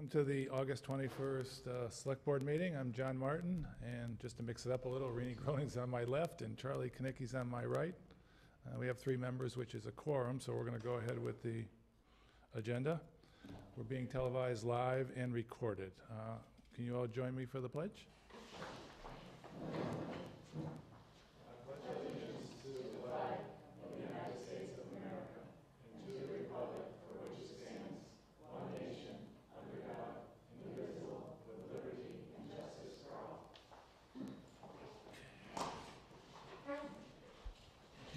Welcome to the August 21st Select Board meeting. I'm John Martin, and just to mix it up a little, Rini Groning's on my left and Charlie Knicki's on my right. We have 3 members, which is a quorum, so we're going to go ahead with the agenda. We're being televised live and recorded. Can you all join me for the pledge?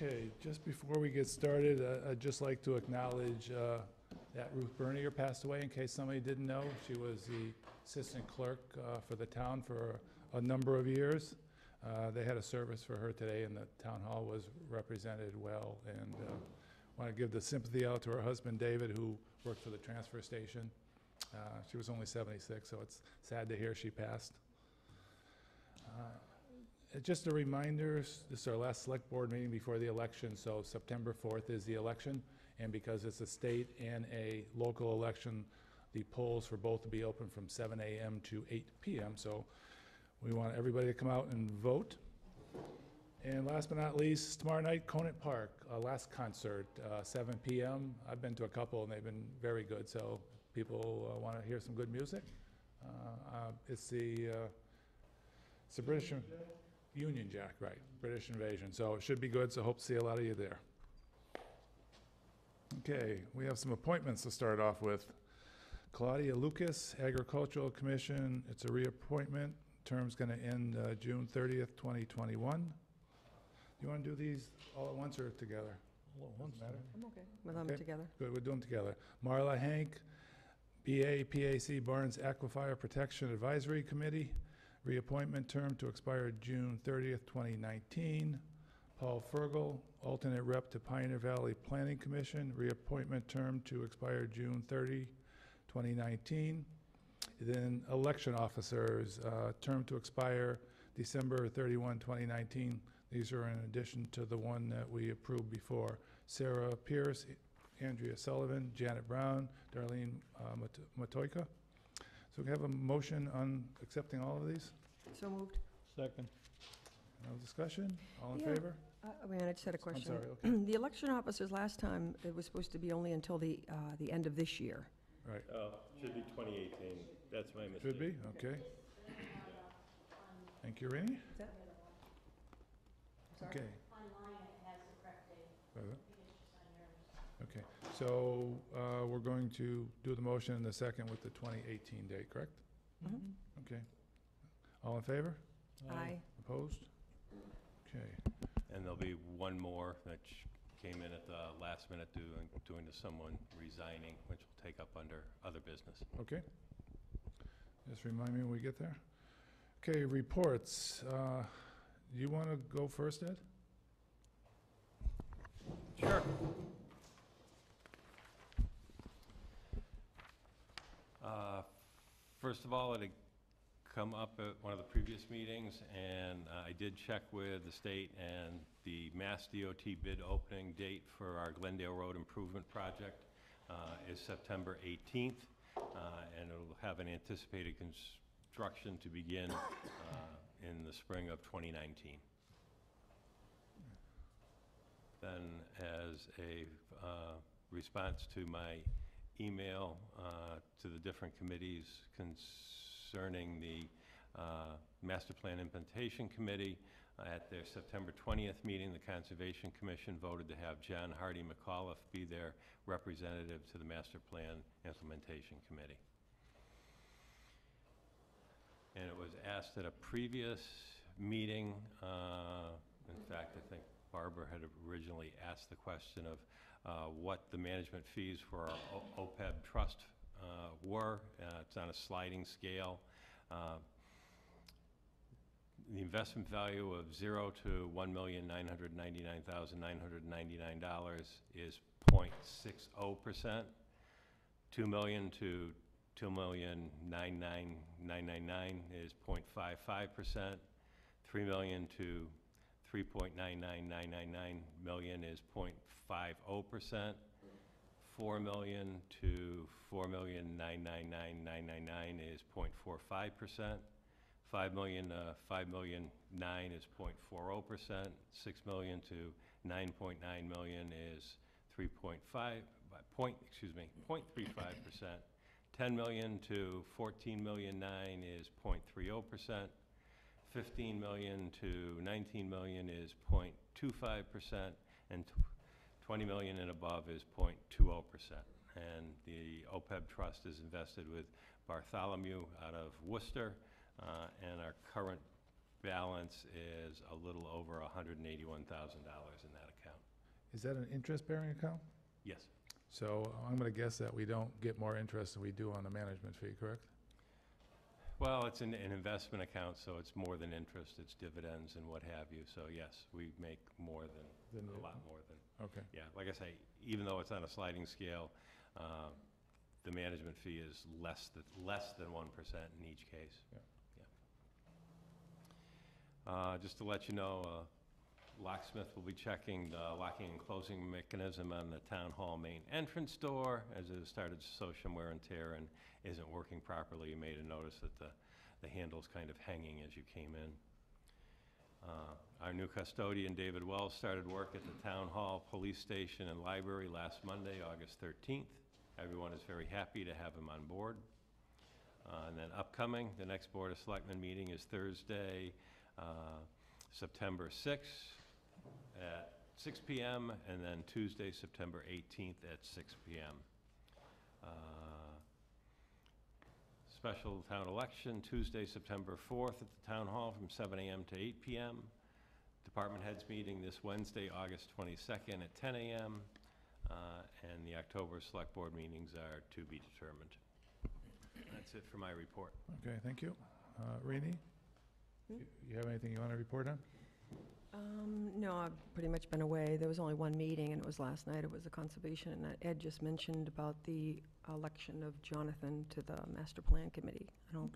Okay, just before we get started, I'd just like to acknowledge that Ruth Bernier passed away, in case somebody didn't know. She was the assistant clerk for the town for a number of years. They had a service for her today, and the town hall was represented well. And want to give the sympathy out to her husband, David, who worked for the transfer station. She was only 76, so it's sad to hear she passed. Just a reminder, this is our last select board meeting before the election, so September 4th is the election, and because it's a state and a local election, the polls for both will be open from 7 a.m. to 8 p.m., so we want everybody to come out and vote. And last but not least, tomorrow night, Conant Park, last concert, 7 p.m. I've been to a couple, and they've been very good, so people want to hear some good music. It's the British Union Jack, right, British Invasion. So it should be good, so hope to see a lot of you there. Okay, we have some appointments to start off with. Claudia Lucas, Agricultural Commission. It's a reappointment. Term's going to end June 30th, 2021. Do you want to do these all at once or together? All at once. Matter? I'm okay with them together. Good, we'll do them together. Marla Hank, BA PAC Barnes Aquifer Protection Advisory Committee. Reappointment term to expire June 30th, 2019. Paul Fergal, alternate rep to Pioneer Valley Planning Commission. Reappointment term to expire June 30, 2019. Then election officers, term to expire December 31, 2019. These are in addition to the one that we approved before. Sarah Pierce, Andrea Sullivan, Janet Brown, Darlene Matoika. So we have a motion on accepting all of these? So moved. Second. No discussion? All in Yeah. favor? Wait, I just had a question. I'm sorry, okay. The election officers last time, it was supposed to be only until the end of this year. Right. Should be 2018. That's my mistake. Should be, okay. Thank you, Rini. Is that? Sorry? Okay. Online, it has the correct date. I think it's just on yours. Okay, so we're going to do the motion in the second with the 2018 date, correct? Mhm. Okay. All in favor? Aye. Opposed? Okay. And there'll be one more that came in at the last minute due to someone resigning, which will take up under other business. Okay. Just remind me when we get there. Okay, reports. You want to go first, Ed? Sure. First of all, it had come up at one of the previous meetings, and I did check with the state, and the Mass DOT bid opening date for our Glendale Road Improvement Project is September 18th, and it'll have an anticipated construction to begin in the spring of 2019. Then, as a response to my email to the different committees concerning the Master Plan Implementation Committee, at their September 20th meeting, the Conservation Commission voted to have John Hardy McAuliffe be their representative to the Master Plan Implementation Committee. And it was asked at a previous meeting, in fact, I think Barbara had originally asked the question of what the management fees for our OPEB trust were. It's on a sliding scale. The investment value of $0 to $1,999,999 is 0.60%. $2 million to $2,099,999 is 0.55%. $3 million to $3.99999 million is 0.50%. $4 million to $4,999,999 is 0.45%. $5 million to $5,000,009 is 0.40%. $6 million to $9.9 million is 0.35%. $10 million to $14,000,009 is 0.30%. $15 million to $19 million is 0.25%, and $20 million and above is 0.20%. And the OPEB trust is invested with Bartholomew out of Worcester, and our current balance is a little over $181,000 in that account. Is that an interest-bearing account? Yes. So I'm going to guess that we don't get more interest than we do on the management fee, correct? Well, it's an investment account, so it's more than interest, it's dividends and what have you. So yes, we make more than, a lot more than. Okay. Yeah, like I say, even though it's on a sliding scale, the management fee is less than 1% in each case. Yeah. Just to let you know, locksmith will be checking the locking and closing mechanism on the town hall main entrance door, as it has started to show some wear and tear and isn't working properly. You may have noticed that the handle's kind of hanging as you came in. Our new custodian, David Wells, started work at the town hall, police station, and library last Monday, August 13th. Everyone is very happy to have him on board. And then upcoming, the next Board of Selectmen meeting is Thursday, September 6th at 6 p.m., and then Tuesday, September 18th at 6 p.m. Special town election, Tuesday, September 4th at the town hall from 7 a.m. to 8 p.m. Department heads meeting this Wednesday, August 22nd at 10 a.m. And the October select board meetings are to be determined. That's it for my report. Okay, thank you. Rini, you have anything you want to report on? No, I've pretty much been away. There was only one meeting, and it was last night. It was the conservation, and Ed just mentioned about the election of Jonathan to the master plan committee. I don't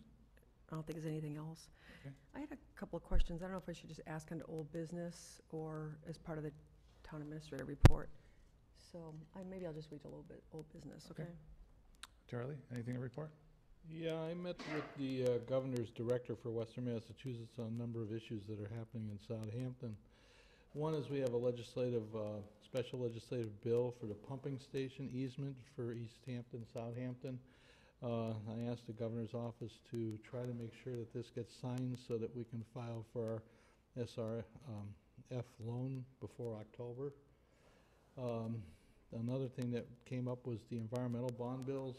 think there's anything else. Okay. I had a couple of questions. I don't know if I should just ask under old business or as part of the town administrator report. So maybe I'll just wait till a little bit old business, okay? Charlie, anything to report? Yeah, I met with the governor's director for Western Massachusetts on a number of issues that are happening in Southampton. One is we have a special legislative bill for the pumping station easement for East Hampton, Southampton. I asked the governor's office to try to make sure that this gets signed so that we can file for our SRF loan before October. Another thing that came up was the environmental bond bills.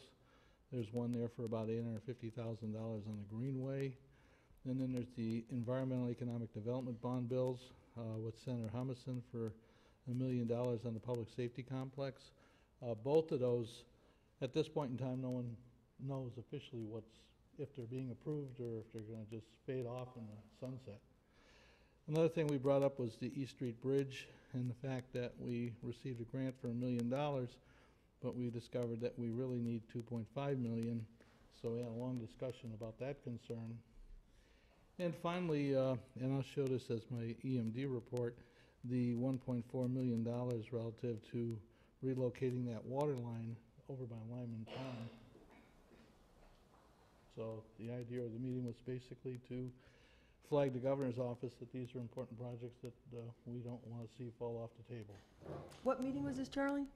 There's one there for about $850,000 on the Greenway. And then there's the environmental economic development bond bills with Senator Humison for $1 million on the public safety complex. Both of those, at this point in time, no one knows officially if they're being approved or if they're going to just fade off in the sunset. Another thing we brought up was the East Street Bridge and the fact that we received a grant for $1 million, but we discovered that we really need $2.5 million, so we had a long discussion about that concern. And finally, and I'll show this as my EMD report, the $1.4 million relative to relocating that water line over by Lyman Pond. So the idea of the meeting was basically to flag the governor's office that these are important projects that we don't want to see fall off the table. What meeting was this, Charlie?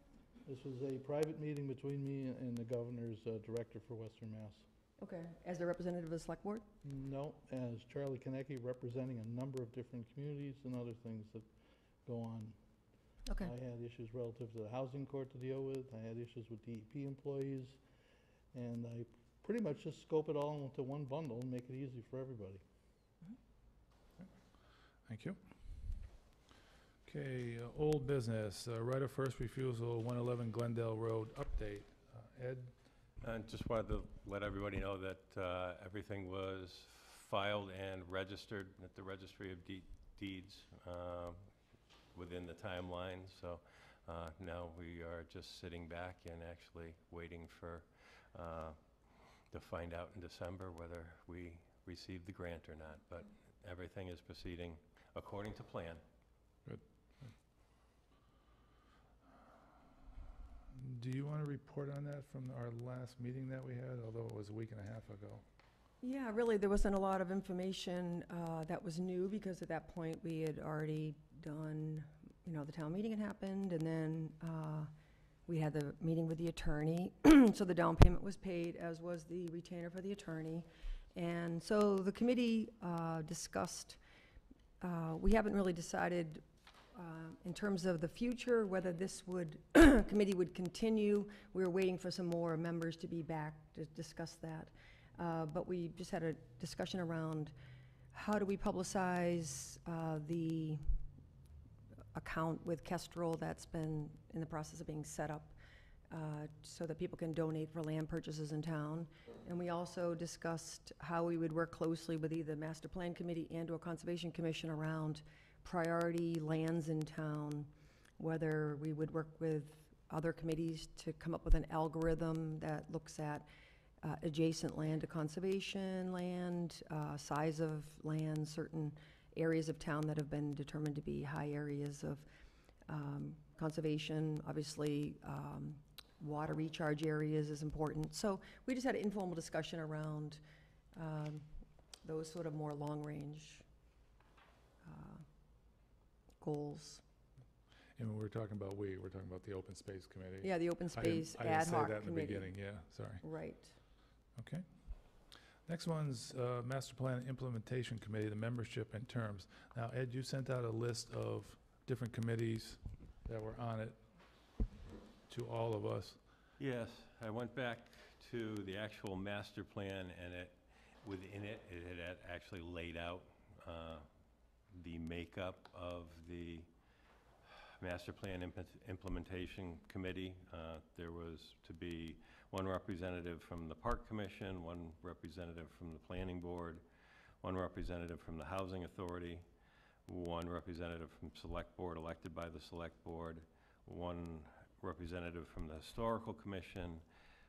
This was a private meeting between me and the governor's director for Western Mass. Okay, as the representative of the select board? No, as Charlie Konecki, representing a number of different communities and other things that go on. Okay. I had issues relative to the housing court to deal with. I had issues with DEP employees. And I pretty much just scope it all into one bundle and make it easy for everybody. Thank you. Okay, old business, right of first refusal, 111 Glendale Road update. Ed? And just wanted to let everybody know that everything was filed and registered at the Registry of Deeds within the timeline. So now we are just sitting back and actually waiting for to find out in December whether we received the grant or not. But everything is proceeding according to plan. Good. Do you want to report on that from our last meeting that we had, although it was a week and a half ago? Yeah, really, there wasn't a lot of information that was new, because at that point, we had already done, the town meeting had happened, and then we had the meeting with the attorney. So the down payment was paid, as was the retainer for the attorney. And so the committee discussed, we haven't really decided in terms of the future, whether this committee would continue. We were waiting for some more members to be back to discuss that. But we just had a discussion around how do we publicize the account with Kestrel that's been in the process of being set up so that people can donate for land purchases in town. And we also discussed how we would work closely with either Master Plan Committee and/or Conservation Commission around priority lands in town, whether we would work with other committees to come up with an algorithm that looks at adjacent land to conservation land, size of land, certain areas of town that have been determined to be high areas of conservation. Obviously, water recharge areas is important. So we just had an informal discussion around those sort of more long-range goals. And when we're talking about we're talking about the Open Space Committee. Yeah, the open space I didn't ad say hoc that in the committee. beginning, yeah, sorry. Right. Okay. Next one's Master Plan Implementation Committee, the membership and terms. Now, Ed, you sent out a list of different committees that were on it to all of us. Yes, I went back to the actual master plan, and within it had actually laid out the makeup of the Master Plan Implementation Committee. There was to be one representative from the Park Commission, one representative from the Planning Board, one representative from the Housing Authority, one representative from Select Board elected by the Select Board, one representative from the Historical Commission,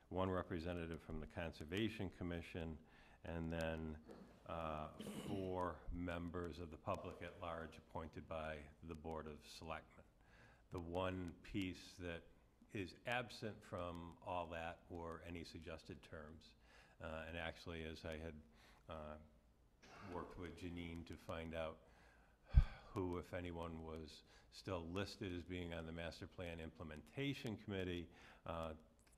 one representative from the Conservation Commission, and then 4 members of the public at large appointed by the Board of Selectmen. The one piece that is absent from all that were any suggested terms. And actually, as I had worked with Janine to find out who, if anyone, was still listed as being on the Master Plan Implementation Committee,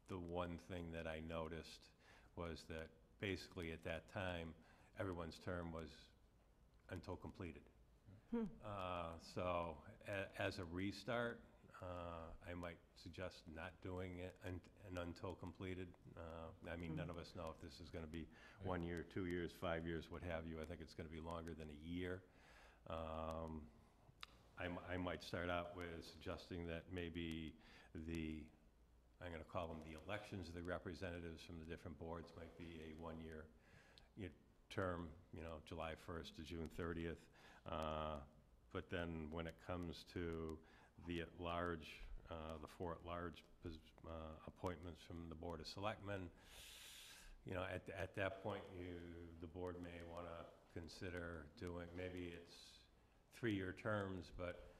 the one thing that I noticed was that basically at that time, everyone's term was until completed. So as a restart, I might suggest not doing it and until completed. I mean, none of us know if this is going to be 1 year, 2 years, 5 years, what have you. I think it's going to be longer than a year. I might start out with suggesting that maybe I'm going to call them the elections of the representatives from the different boards might be a 1-year term, July 1st to June 30th. But then when it comes to the at-large, the 4 at-large appointments from the Board of Selectmen, at that point, the board may want to consider doing, maybe it's 3-year terms, but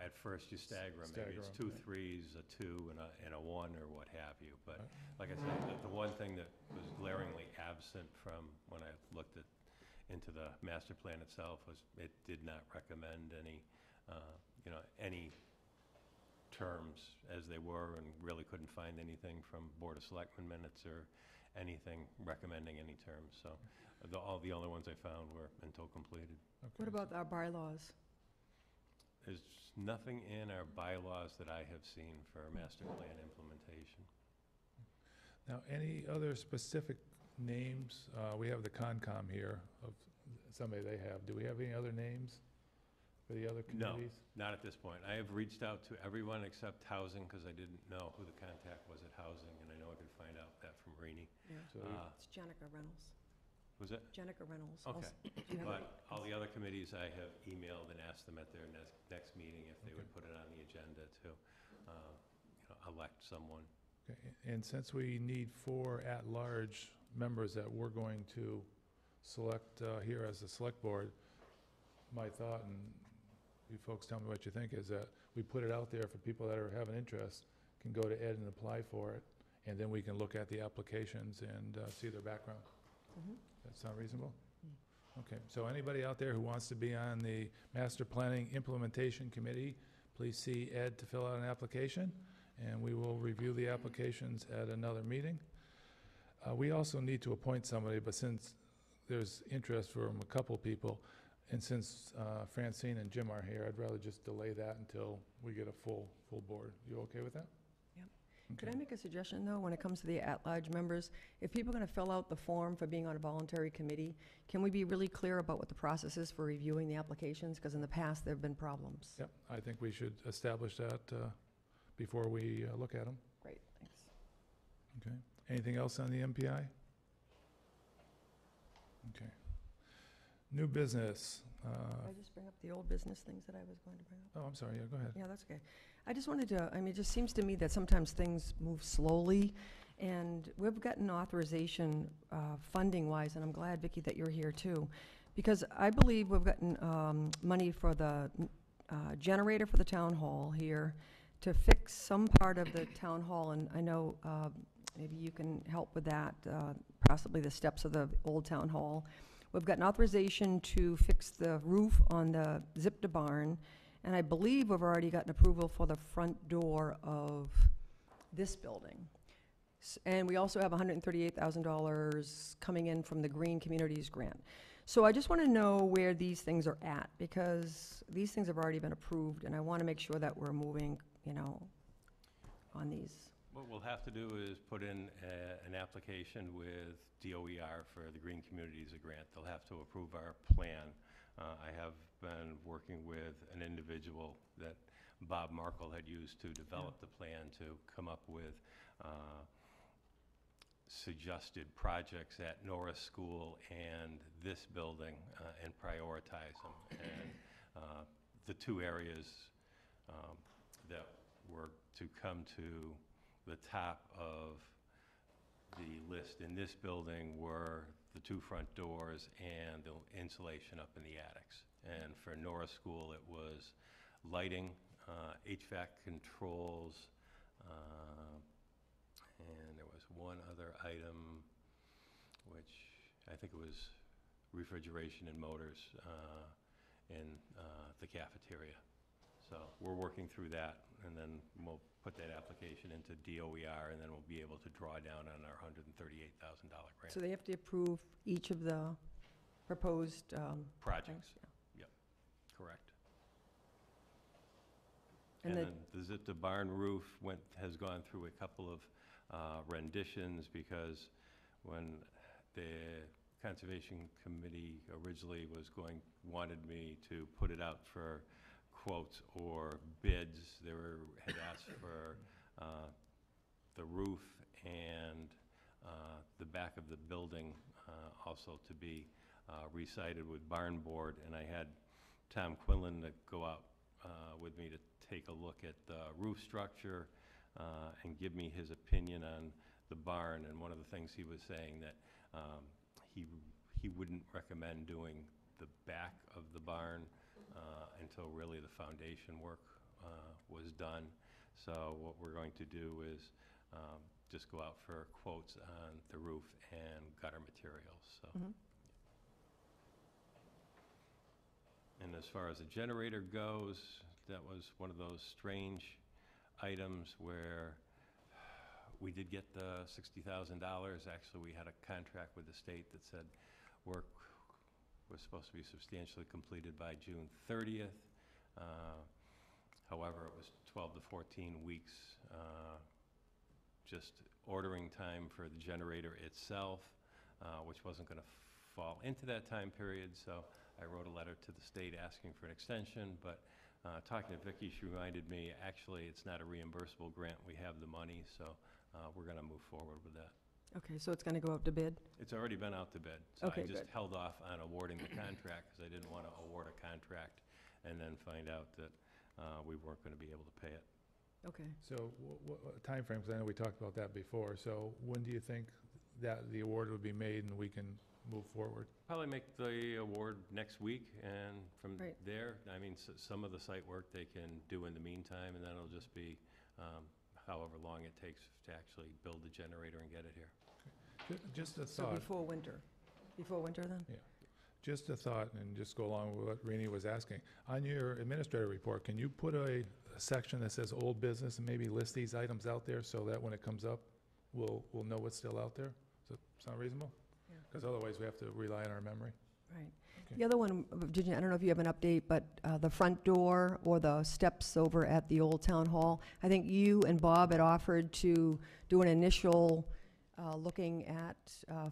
at first you stagger them. Maybe it's 2 3s, a 2, and a 1, or what have you. But like I said, the one thing that was glaringly absent from when I looked into the master plan itself was it did not recommend any terms as they were, and really couldn't find anything from Board of Selectmen minutes or anything recommending any terms. So all the only ones I found were until completed. Okay. What about our bylaws? There's nothing in our bylaws that I have seen for master plan implementation. Now, any other specific names? We have the Concom here of somebody they have. Do we have any other names for the other committees? No, not at this point. I have reached out to everyone except Housing because I didn't know who the contact was at Housing, and I know I could find out that from Rini. Yeah, So it's Jenica Reynolds. Was it? Jenica Reynolds. Okay. Do you have But all the other committees I have emailed and asked them at their next meeting if they would put it on the agenda to elect someone. Okay, and since we need 4 at-large members that we're going to select here as the Select Board, my thought, and you folks tell me what you think, is that we put it out there for people that have an interest, can go to Ed and apply for it, and then we can look at the applications and see their background. Mhm. That sound reasonable? Okay, so anybody out there who wants to be on the Master Planning Implementation Committee, please see Ed to fill out an application, and we will review the applications at another meeting. We also need to appoint somebody, but since there's interest from a couple people, and since Francine and Jim are here, I'd rather just delay that until we get a full board. You okay with that? Yep. Okay. Could I make a suggestion, though, when it comes to the at-large members? If people are going to fill out the form for being on a voluntary committee, can we be really clear about what the process is for reviewing the applications? Because in the past, there have been problems. Yep, I think we should establish that before we look at them. Great, thanks. Okay. Anything else on the MPI? Okay. New business. Could I just bring up the old business things that I was going to bring up? Oh, I'm sorry, yeah, go ahead. Yeah, that's okay. I just wanted to, I mean, it just seems to me that sometimes things move slowly, and we've gotten authorization funding-wise, and I'm glad, Vicki, that you're here too, because I believe we've gotten money for the generator for the town hall here to fix some part of the town hall, and I know maybe you can help with that, possibly the steps of the old town hall. We've gotten authorization to fix the roof on the Zipta barn, and I believe we've already gotten approval for the front door of this building. And we also have $138,000 coming in from the Green Communities Grant. So I just want to know where these things are at, because these things have already been approved, and I want to make sure that we're moving, you know, on these. What we'll have to do is put in an application with DOER for the Green Communities Grant. They'll have to approve our plan. I have been working with an individual that Bob Markle had used to develop the plan to come up with suggested projects at Norris School and this building and prioritize them. And the two areas that were to come to the top of the list in this building were the two front doors and the insulation up in the attics. And for Norris School, it was lighting, HVAC controls, and there was one other item, which I think it was refrigeration and motors in the cafeteria. So we're working through that, and then we'll put that application into DOER, and then we'll be able to draw down on our $138,000 grant. So they have to approve each of the proposed Projects, things? yep, correct. And And the- then the Zipta barn roof has gone through a couple of renditions, because when the Conservation Committee originally wanted me to put it out for quotes or bids, had asked for the roof and the back of the building also to be recited with barn board, and I had Tom Quinlan to go out with me to take a look at the roof structure and give me his opinion on the barn. And one of the things he was saying that he wouldn't recommend doing the back of the barn until really the foundation work was done. So what we're going to do is just go out for quotes on the roof and gutter materials. So. Mhm. And as far as the generator goes, that was one of those strange items where we did get the $60,000. Actually, we had a contract with the state that said work was supposed to be substantially completed by June 30th. However, it was 12 to 14 weeks just ordering time for the generator itself, which wasn't going to fall into that time period. So I wrote a letter to the state asking for an extension, but talking to Vicki, she reminded me, actually, it's not a reimbursable grant. We have the money, so we're going to move forward with that. Okay, so it's going to go out to bid? It's already been out to bid. So Okay, I just good. held off on awarding the contract because I didn't want to award a contract and then find out that we weren't going to be able to pay it. Okay. So what timeframe, because I know we talked about that before, so when do you think that the award would be made and we can move forward? Probably make the award next week, and from Right. there, I mean, some of the site work they can do in the meantime, and then it'll just be however long it takes to actually build the generator and get it here. Just a So thought. before winter? Before winter, then? Just a thought, and just go along with what Rini was asking. On your administrator report, can you put a section that says old business and maybe list these items out there so that when it comes up, we'll know what's still out there? Does that sound reasonable? Yeah. Because otherwise, we have to rely on our memory. Right. Okay. The other one, Virginia, I don't know if you have an update, but the front door or the steps over at the old town hall, I think you and Bob had offered to do an initial looking at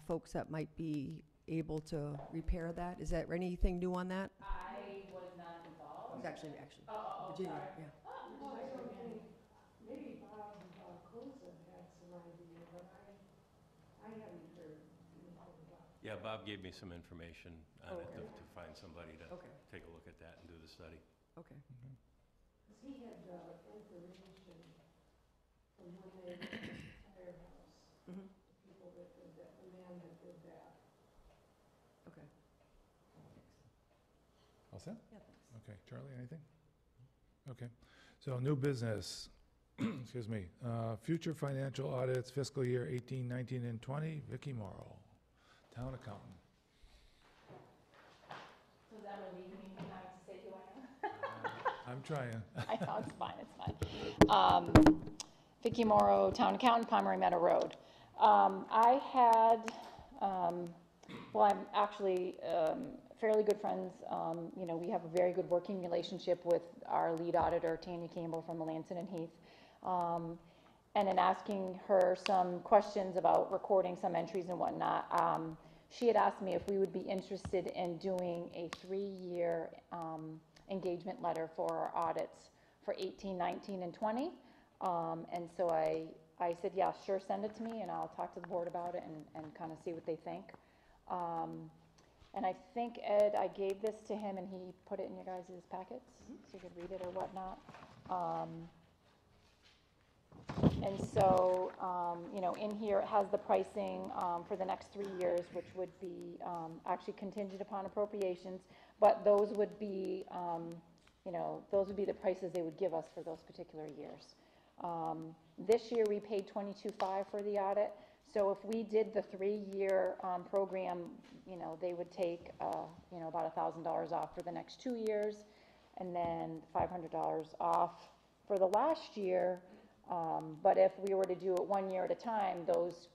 folks that might be able to repair that. Is there anything new on that? I was not involved. It was actually, Oh, Virginia, sorry. yeah. Well, I don't think, maybe Bob Coulson had some idea, but I haven't heard anything about it. Yeah, Bob gave me some information on it Okay. to find somebody to Okay, take a look at that and do the study. okay. Because he had information from when they went to the firehouse, Mhm. the people that did that, the man that did that. Okay. All set? Yeah, thanks. Okay, Charlie, anything? Okay, so new business, excuse me, future financial audits, fiscal year 18, 19, and 20, Vicky Morrow, town accountant. So is that relieving me from having to say who I am? I'm trying. I know, it's fine. Vicki Morrow, Town Accountant, Pomeroy Meadow Road. I had, well, I'm actually fairly good friends. You know, we have a very good working relationship with our lead auditor, Tanya Campbell from Melanson and Heath. And in asking her some questions about recording some entries and whatnot, she had asked me if we would be interested in doing a 3-year engagement letter for our audits for 18, 19, and 20. And so I said, yeah, sure, send it to me, and I'll talk to the board about it and kind of see what they think. And I think, Ed, I gave this to him, and he put it in your guys' packets, so you could read it or whatnot. And so, you know, in here, it has the pricing for the next 3 years, which would be actually contingent upon appropriations, but those would be, you know, those would be the prices they would give us for those particular years. This year, we paid $22,500 for the audit, so if we did the 3-year program, you know, they would take, you know, about $1,000 off for the next 2 years, and then $500 off for the last year. But if we were to do it 1 year at a time, those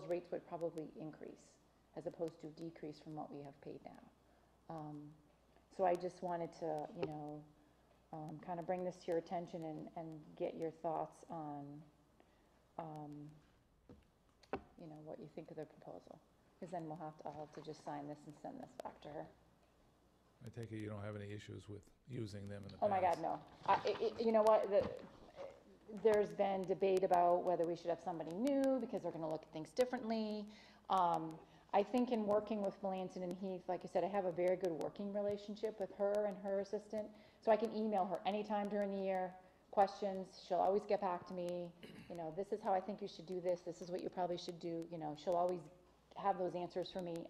rates would probably increase as opposed to decrease from what we have paid now. So I just wanted to, you know, kind of bring this to your attention and get your thoughts on, you know, what you think of the proposal. Because then I'll have to just sign this and send this back to her. I take it you don't have any issues with using them in the past? Oh my God, no. You know what, there's been debate about whether we should have somebody new because they're gonna look at things differently. I think in working with Melanson and Heath, like I said, I have a very good working relationship with her and her assistant. So I can email her anytime during the year, questions, she'll always get back to me. You know, this is how I think you should do this, this is what you probably should do, you know, she'll always have those answers for me.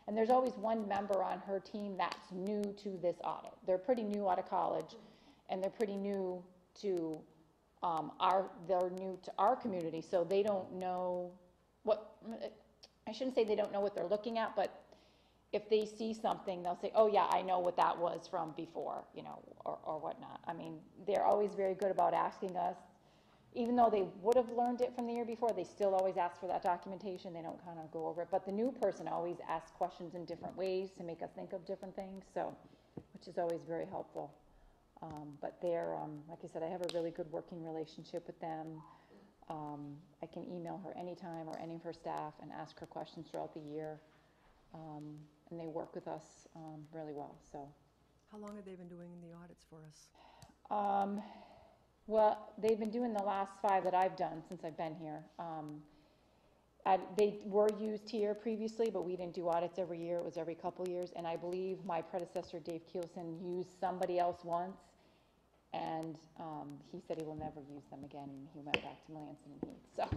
And there's always one member on her team that's new to this audit. They're pretty new out of college, and they're pretty new to they're new to our community, so they don't know what, I shouldn't say they don't know what they're looking at, but if they see something, they'll say, oh yeah, I know what that was from before, you know, or whatnot. I mean, they're always very good about asking us, even though they would have learned it from the year before, they still always ask for that documentation, they don't kind of go over it, but the new person always asks questions in different ways to make us think of different things, so, which is always very helpful. But they're, like I said, I have a really good working relationship with them. I can email her anytime or any of her staff and ask her questions throughout the year. And they work with us really well, so. How long have they been doing the audits for us? Well, they've been doing the last 5 that I've done since I've been here. They were used here previously, but we didn't do audits every year, it was every couple years, and I believe my predecessor, Dave Keelson, used somebody else once, and he said he will never use them again, and he went back to Melanson and Heath, so.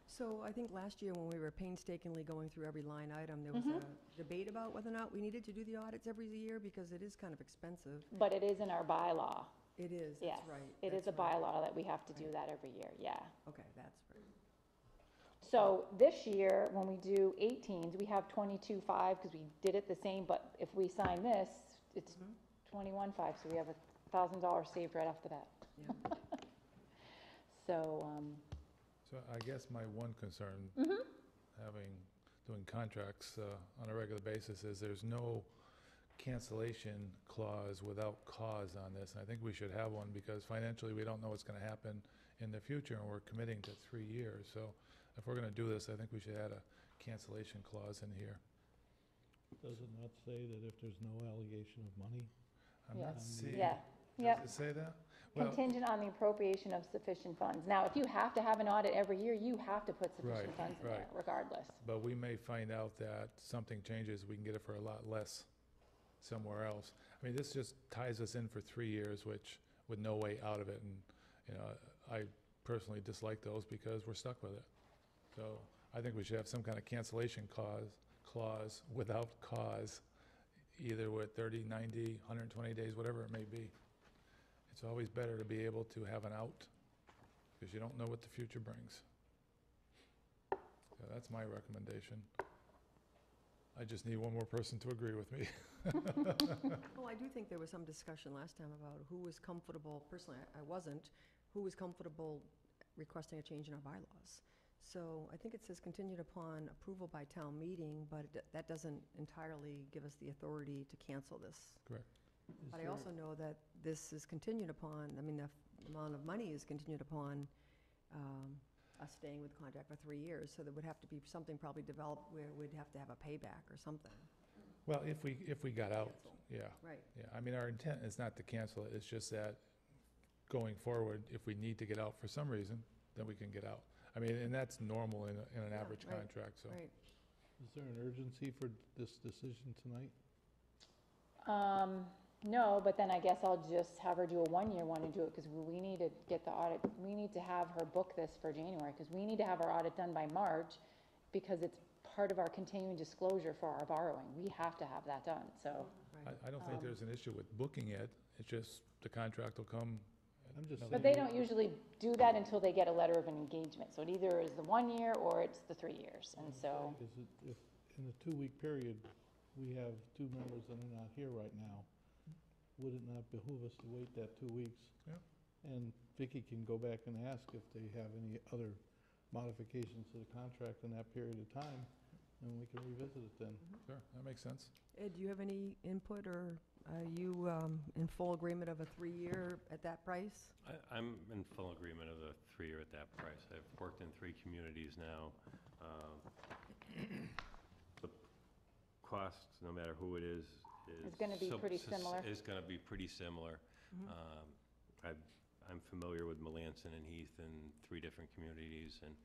So I think last year when we were painstakingly going through every line item, there was a debate about whether or not we needed to do the audits every year because it is kind of expensive. But it is in our bylaw. It is, Yes, that's right. it is that's a right. bylaw that we have to do Right. that every year, yeah. Okay, that's right. So this year, when we do 18s, we have 22.5 because we did it the same, but if we sign this, it's Mhm. 21.5, so we have $1,000 saved right off the bat. Yeah. So, So I guess my one concern, mhm. doing contracts on a regular basis, is there's no cancellation clause without cause on this. And I think we should have one, because financially, we don't know what's gonna happen in the future, and we're committing to 3 years. So if we're gonna do this, I think we should add a cancellation clause in here. Does it not say that if there's no allegation of money? I'm not Yes. seeing. Yeah, Does yep. it say that? Well, Contingent on the appropriation of sufficient funds. Now, if you have to have an audit every year, you have to put sufficient Right, funds in there right. regardless. but we may find out that something changes, we can get it for a lot less somewhere else. I mean, this just ties us in for 3 years, which, with no way out of it, and, you know, I personally dislike those because we're stuck with it. So I think we should have some kind of cancellation clause without cause, either with 30, 90, 120 days, whatever it may be. It's always better to be able to have an out, because you don't know what the future brings. So that's my recommendation. I just need one more person to agree with me. Well, I do think there was some discussion last time about who was comfortable, personally, I wasn't, who was comfortable requesting a change in our bylaws. So I think it says contingent upon approval by town meeting, but that doesn't entirely give us the authority to cancel this. Correct. But I also know that this is contingent upon, I mean, the amount of money is contingent upon us staying with the contract for 3 years, so there would have to be something probably developed where we'd have to have a payback or something. Well, if we got out, Cancel. yeah, Right. yeah. I mean, our intent is not to cancel it, it's just that going forward, if we need to get out for some reason, then we can get out. I mean, and that's normal in an Yeah, average right, contract, so. Right. Is there an urgency for this decision tonight? No, but then I guess I'll just have her do a one-year one and do it, because we need to get the audit, we need to have her book this for January, because we need to have our audit done by March, because it's part of our continuing disclosure for our borrowing. We have to have that done, so. Right. I don't think there's an issue with booking it, it's just the contract will come. I'm just another But they year. don't usually do that until they get a letter of an engagement, so it either is the 1 year or it's the 3 years, and so. Is it, if, in a 2-week period, we have 2 members that are not here right now, would it not behoove us to wait that 2 weeks? Yeah. And Vicky can go back and ask if they have any other modifications to the contract in that period of time, and we can revisit it then. Sure, that makes sense. Ed, do you have any input, or are you in full agreement of a 3-year at that price? I'm in full agreement of the 3-year at that price. I've worked in 3 communities now. The cost, no matter who it is It's gonna be pretty similar. Is gonna be pretty similar. Mhm. I'm familiar with Melanson and Heath in 3 different communities, and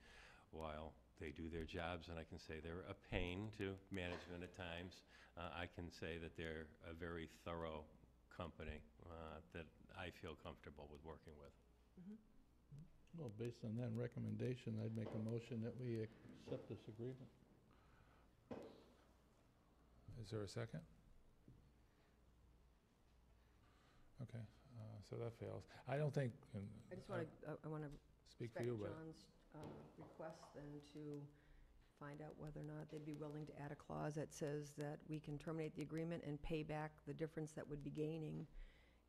while they do their jobs, and I can say they're a pain to management at times, I can say that they're a very thorough company that I feel comfortable with working with. Well, based on that recommendation, I'd make a motion that we accept this agreement. Is there a second? Okay, so that fails. I don't think, and I just want to, I want to speak for respect you, but John's request then to find out whether or not they'd be willing to add a clause that says that we can terminate the agreement and pay back the difference that would be gaining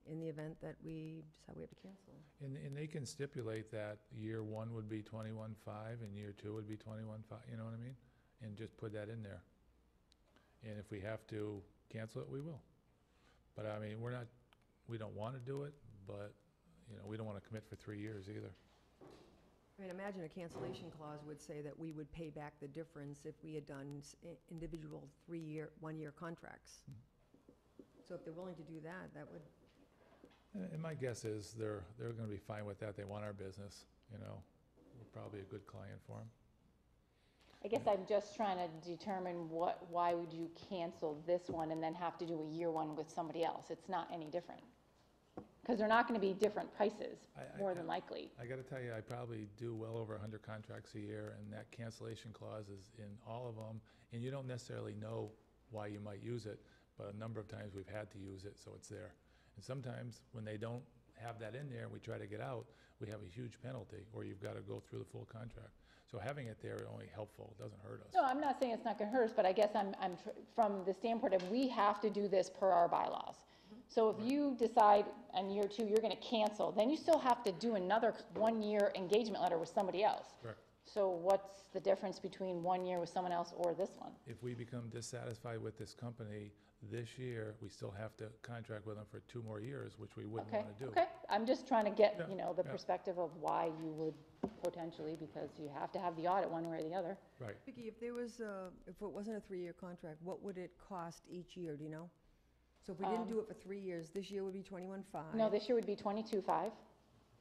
in the event that we decide we have to cancel. And they can stipulate that year 1 would be 21.5 and year 2 would be 21.5, you know what I mean? And just put that in there. And if we have to cancel it, we will. But I mean, we don't want to do it, but, you know, we don't want to commit for 3 years either. I mean, imagine a cancellation clause would say that we would pay back the difference if we had done individual 1-year contracts. So if they're willing to do that, that would, And my guess is they're going to be fine with that. They want our business, you know. We're probably a good client for them. I guess I'm just trying to determine why would you cancel this one and then have to do a year one with somebody else? It's not any different. Because they're not gonna be different prices, more than likely. I got to tell you, I probably do well over 100 contracts a year, and that cancellation clause is in all of them, and you don't necessarily know why you might use it, but a number of times we've had to use it, so it's there. And sometimes, when they don't have that in there and we try to get out, we have a huge penalty, or you've got to go through the full contract. So having it there is only helpful, it doesn't hurt us. No, I'm not saying it's not gonna hurt us, but I guess from the standpoint of, we have to do this per our bylaws. So if you decide in year 2, you're gonna cancel, then you still have to do another 1-year engagement letter with somebody else. Correct. So what's the difference between 1 year with someone else or this one? If we become dissatisfied with this company this year, we still have to contract with them for 2 more years, which we wouldn't Okay, want to do. okay, I'm just trying to get, Yeah, you know, the yeah. perspective of why you would potentially, because you have to have the audit one way or the other. Right. Vicki, if there was, if it wasn't a 3-year contract, what would it cost each year, do you know? So if we didn't do it for 3 years, this year would be 21.5. No, this year would be 22.5.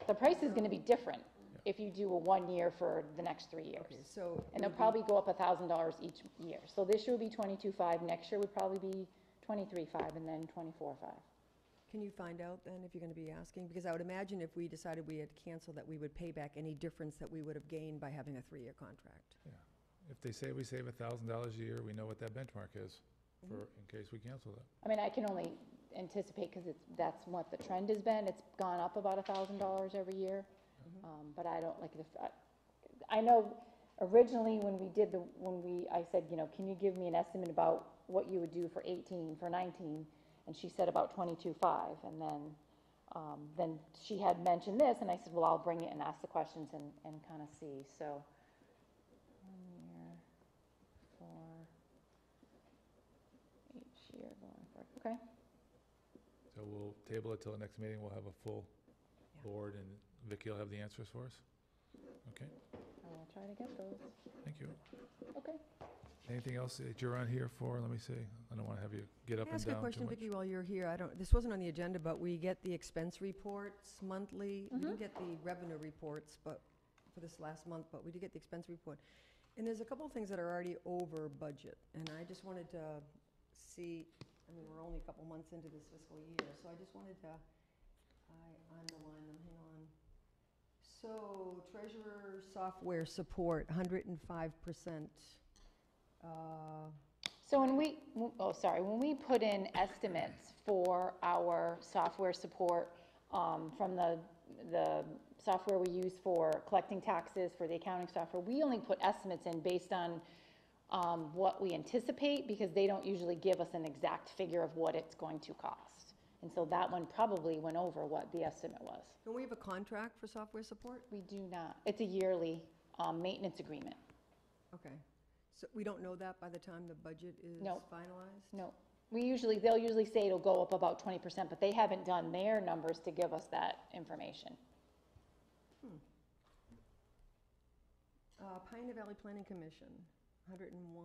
The price is gonna be different if you do a 1 year for the next 3 years. Okay, so. it And they'll would be- probably go up $1,000 each year. So this year would be 22.5, next year would probably be 23.5, and then 24.5. Can you find out then if you're gonna be asking? Because I would imagine if we decided we had canceled that we would pay back any difference that we would have gained by having a 3-year contract. If they say we save $1,000 a year, we know what that benchmark is for, in case we cancel that. I mean, I can only anticipate, because that's what the trend has been. It's gone up about $1,000 every year. But I don't, like, I know originally when we did I said, you know, can you give me an estimate about what you would do for 18, for 19? And she said about 22.5, and then she had mentioned this, and I said, well, I'll bring it and ask the questions and kind of see, so. 1 year for each year going forward, okay? So we'll table it till the next meeting, we'll have a full Yeah. board, and Vicki will have the answers for us? Okay, I will try to get those, thank you. okay? Anything else that you're on here for? Let me see. I don't want to have you get up Can I and ask a down too question, much. Vicki, while you're here? This wasn't on the agenda, but we get the expense reports monthly. We didn't get the revenue reports, but, for this last month, but we did get the expense report. And there's a couple of things that are already over budget, and I just wanted to see, I mean, we're only a couple months into this fiscal year, so I just wanted to, I underline them, hang on. So treasurer software support, 105%. So when when we put in estimates for our software support, from the software we use for collecting taxes, for the accounting software, we only put estimates in based on, what we anticipate, because they don't usually give us an exact figure of what it's going to cost. And so that one probably went over what the estimate was. Don't we have a contract for software support? We do not. It's a yearly, maintenance agreement. Okay. So we don't know that by the time the budget is No. finalized? No, they'll usually say it'll go up about 20%, but they haven't done their numbers to give us that information. Pioneer Valley Planning Commission, 101,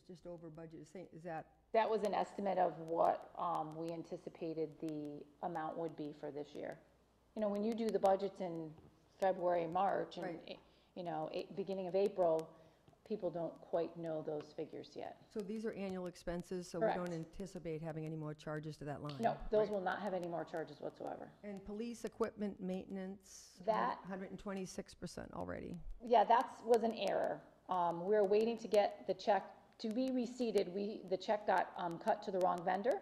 just over budget. Is that, That was an estimate of what, we anticipated the amount would be for this year. You know, when you do the budgets in February, March, and, Right. you know, beginning of April, people don't quite know those figures yet. so these are annual expenses, so we don't Correct. anticipate having any more charges to that line? No, those right? will not have any more charges whatsoever. And police equipment maintenance? That- 126% already. Yeah, was an error. We were waiting to get the check to be receipted. The check got cut to the wrong vendor,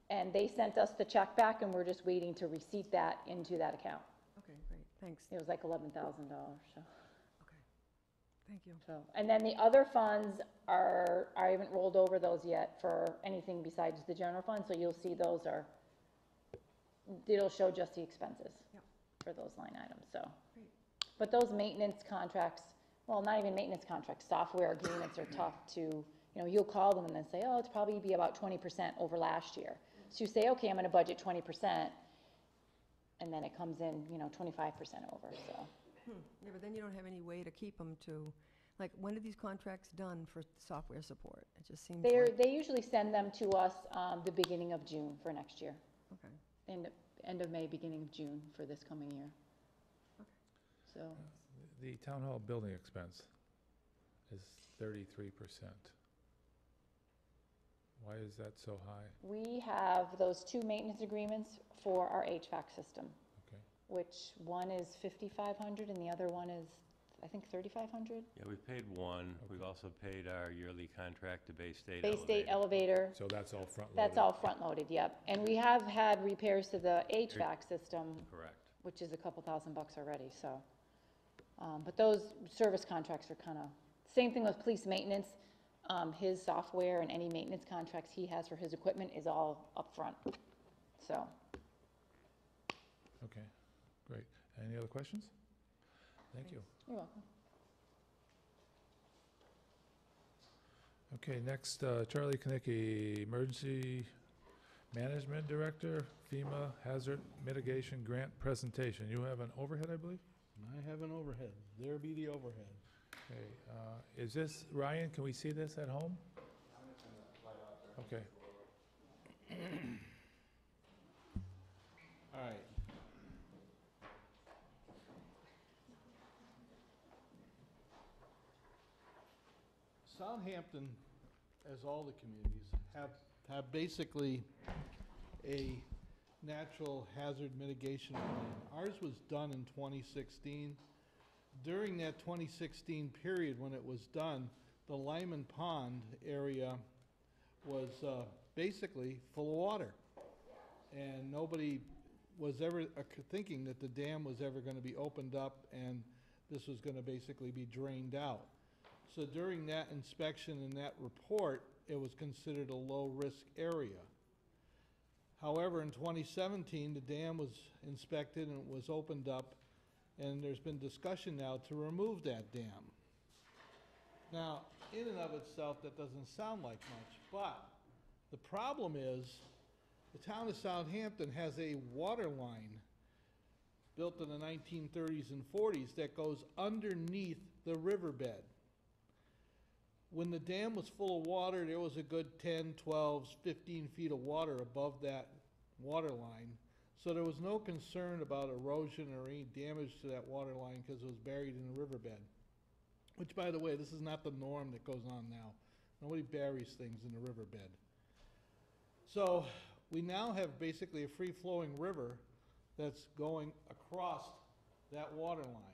and they sent us the check back, and we're just waiting to receipt that into that account. Okay, great, thanks. It was like $11,000, so. Okay, thank you. And then the other funds I haven't rolled over those yet for anything besides the general fund, so you'll see it'll show just the expenses Yep. for those line items, so. Great. But those maintenance contracts, well, not even maintenance contracts, software agreements are tough to, you know, you'll call them and then say, oh, it's probably be about 20% over last year. So you say, okay, I'm gonna budget 20%, and then it comes in, you know, 25% over, so. Yeah, but then you don't have any way to keep them to, like, when are these contracts done for software support? It just seems like, They usually send them to us, the beginning of June for next year. okay. End of May, beginning of June for this coming year. Okay. So, The town hall building expense is 33%. Why is that so high? we have those 2 maintenance agreements for our HVAC system, Okay. which one is $5,500 and the other one is I think 3,500. Yeah, we've paid one. We've also paid our yearly contract to Bay State Bay State Elevator. elevator, So that's all front-loaded? that's all front-loaded, yep. And we have had repairs to the HVAC system, Correct. which is a couple $1,000 already, so. But those service contracts are kind of, same thing with police maintenance. His software and any maintenance contracts he has for his equipment is all upfront, so. Okay, great. Any other questions? Thank you. You're welcome. Okay, next, Charlie Knickie, Emergency Management Director, FEMA Hazard Mitigation Grant Presentation. You have an overhead, I believe? I have an overhead. There be the overhead. Okay, is this, Ryan, can we see this at home? Okay. All right. Southampton, as all the communities, have basically a natural hazard mitigation plan. Ours was done in 2016. During that 2016 period when it was done, the Lyman Pond area was basically full of water. And nobody was ever thinking that the dam was ever going to be opened up and this was going to basically be drained out. So during that inspection and that report, it was considered a low-risk area. However, in 2017, the dam was inspected and it was opened up, and there's been discussion now to remove that dam. Now, in and of itself, that doesn't sound like much, but the problem is the town of Southampton has a water line built in the 1930s and 40s that goes underneath the riverbed. When the dam was full of water, there was a good 10, 12, 15 feet of water above that water line. So there was no concern about erosion or any damage to that water line because it was buried in the riverbed. Which, by the way, this is not the norm that goes on now. Nobody buries things in the riverbed. So we now have basically a free-flowing river that's going across that water line.